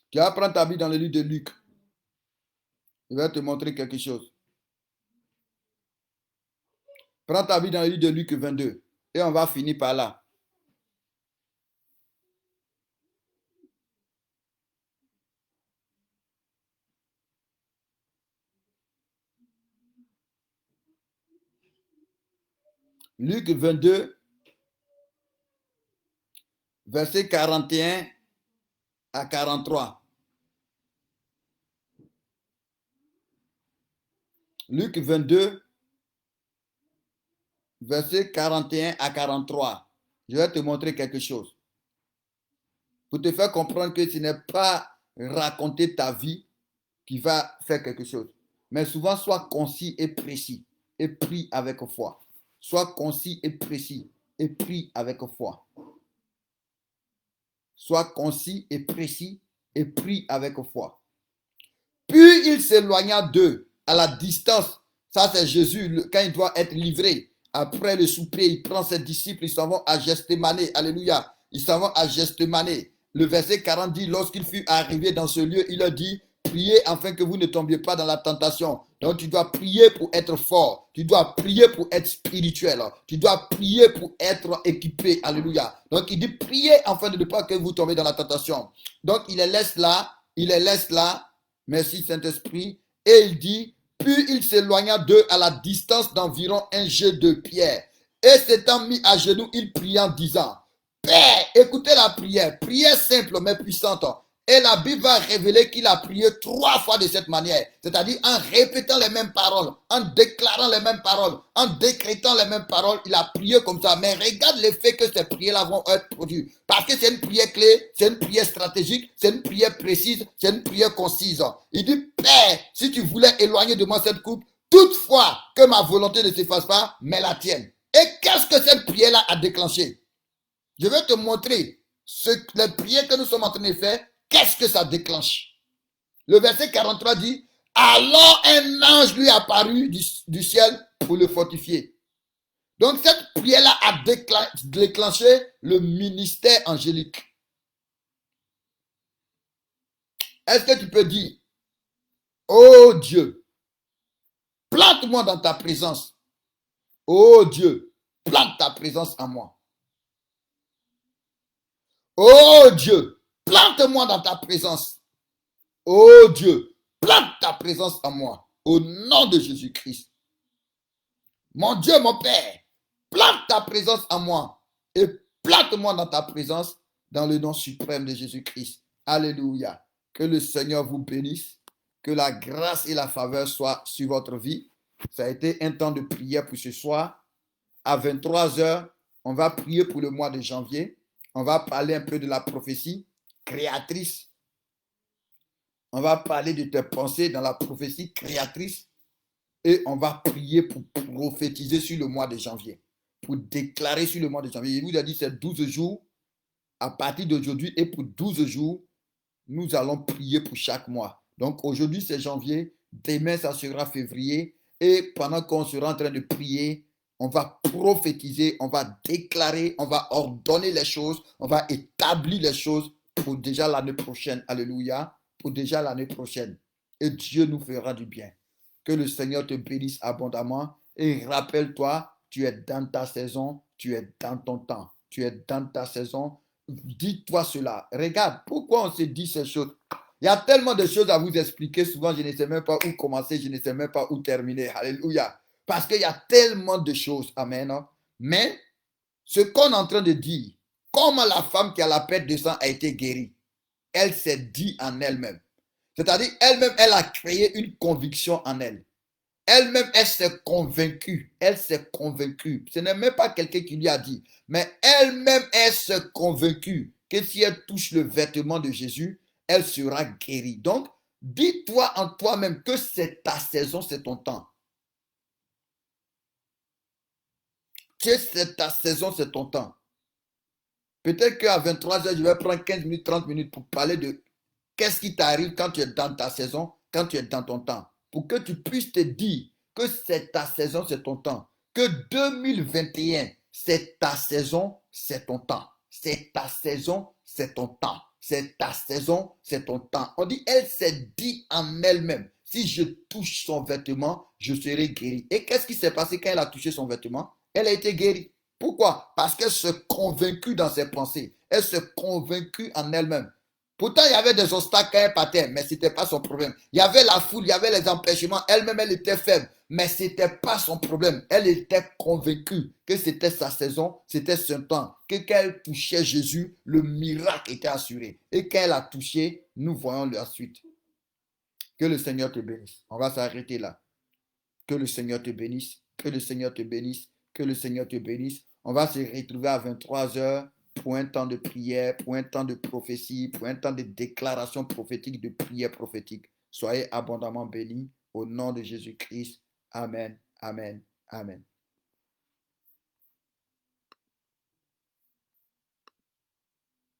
Tu vas prendre ta Bible dans le livre de Luc. Je vais te montrer quelque chose. Prends ta Bible dans le livre de Luc 22. Et on va finir par là. Luc 22, verset 41 à 43. Luc 22, verset 41 à 43. Je vais te montrer quelque chose. Pour te faire comprendre que ce n'est pas raconter ta vie qui va faire quelque chose. Mais souvent, sois concis et précis et prie avec foi. Sois concis et précis et prie avec foi. Sois concis et précis et prie avec foi. Puis il s'éloigna d'eux à la distance. Ça, c'est Jésus quand il doit être livré. Après le souper, il prend ses disciples, ils s'en vont à Gethsémani. Alléluia. Ils s'en vont à Gethsémané. Le verset 40 dit, lorsqu'il fut arrivé dans ce lieu, il leur dit, priez afin que vous ne tombiez pas dans la tentation. Donc tu dois prier pour être fort. Tu dois prier pour être spirituel. Tu dois prier pour être équipé. Alléluia. Donc il dit, priez afin de ne pas que vous tombiez dans la tentation. Donc il les laisse là. Il les laisse là. Merci Saint-Esprit. Et il dit, puis il s'éloigna d'eux à la distance d'environ un jet de pierre. Et s'étant mis à genoux, il pria en disant, Père, écoutez la prière. Prière simple mais puissante. Et la Bible va révéler qu'il a prié 3 fois de cette manière. C'est-à-dire en répétant les mêmes paroles, en déclarant les mêmes paroles, en décrétant les mêmes paroles. Il a prié comme ça. Mais regarde l'effet que ces prières-là vont être produites. Parce que c'est une prière clé, c'est une prière stratégique, c'est une prière précise, c'est une prière concise. Il dit, Père, si tu voulais éloigner de moi cette coupe, toutefois que ma volonté ne se fasse pas, mais la tienne. Et qu'est-ce que cette prière-là a déclenché? Je vais te montrer les prières que nous sommes en train de faire. Qu'est-ce que ça déclenche? Le verset 43 dit, alors un ange lui apparut du ciel pour le fortifier. Donc cette prière-là a déclenché le ministère angélique. Est-ce que tu peux dire, oh Dieu, plante-moi dans ta présence. Oh Dieu, plante ta présence en moi. Oh Dieu, plante-moi dans ta présence. Oh Dieu, plante ta présence en moi. Au nom de Jésus-Christ. Mon Dieu, mon Père, plante ta présence en moi. Et plante-moi dans ta présence dans le nom suprême de Jésus-Christ. Alléluia. Que le Seigneur vous bénisse. Que la grâce et la faveur soient sur votre vie. Ça a été un temps de prière pour ce soir. À 23 heures, on va prier pour le mois de janvier. On va parler un peu de la prophétie créatrice. On va parler de tes pensées dans la prophétie créatrice. Et on va prier pour prophétiser sur le mois de janvier. Pour déclarer sur le mois de janvier. Il vous a dit c'est 12 jours à partir d'aujourd'hui. Et pour 12 jours, nous allons prier pour chaque mois. Donc aujourd'hui c'est janvier. Demain ça sera février. Et pendant qu'on sera en train de prier, on va prophétiser, on va déclarer, on va ordonner les choses, on va établir les choses pour déjà l'année prochaine. Alléluia. Pour déjà l'année prochaine. Et Dieu nous fera du bien. Que le Seigneur te bénisse abondamment. Et rappelle-toi, tu es dans ta saison, tu es dans ton temps. Tu es dans ta saison. Dis-toi cela. Regarde, pourquoi on se dit ces choses? Il y a tellement de choses à vous expliquer. Souvent, je ne sais même pas où commencer, je ne sais même pas où terminer. Alléluia. Parce qu'il y a tellement de choses. Amen. Mais ce qu'on est en train de dire, comment la femme qui a la perte de sang a été guérie, elle s'est dit en elle-même. C'est-à-dire, elle-même, elle a créé une conviction en elle. Elle-même, elle s'est convaincue. Elle s'est convaincue. Ce n'est même pas quelqu'un qui lui a dit. Mais elle-même, elle s'est convaincue que si elle touche le vêtement de Jésus, elle sera guérie. Donc, dis-toi en toi-même que c'est ta saison, c'est ton temps. Que c'est ta saison, c'est ton temps. Peut-être qu'à 23 heures, je vais prendre 15 minutes, 30 minutes pour parler de qu'est-ce qui t'arrive quand tu es dans ta saison, quand tu es dans ton temps. Pour que tu puisses te dire que c'est ta saison, c'est ton temps. Que 2021, c'est ta saison, c'est ton temps. C'est ta saison, c'est ton temps. C'est ta saison, c'est ton temps. On dit, elle s'est dit en elle-même, si je touche son vêtement, je serai guéri. Et qu'est-ce qui s'est passé quand elle a touché son vêtement? Elle a été guérie. Pourquoi? Parce qu'elle se convaincue dans ses pensées. Elle se convaincue en elle-même. Pourtant, il y avait des obstacles quand elle partait, mais ce n'était pas son problème. Il y avait la foule, il y avait les empêchements. Elle-même, elle était faible, mais ce n'était pas son problème. Elle était convaincue que c'était sa saison, c'était son temps. Que quand elle touchait Jésus, le miracle était assuré. Et quand elle a touché, nous voyons la suite. Que le Seigneur te bénisse. On va s'arrêter là. Que le Seigneur te bénisse. Que le Seigneur te bénisse. Que le Seigneur te bénisse. On va se retrouver à 23 heures pour un temps de prière, pour un temps de prophétie, pour un temps de déclaration prophétique, de prière prophétique. Soyez abondamment bénis au nom de Jésus-Christ. Amen, amen, amen.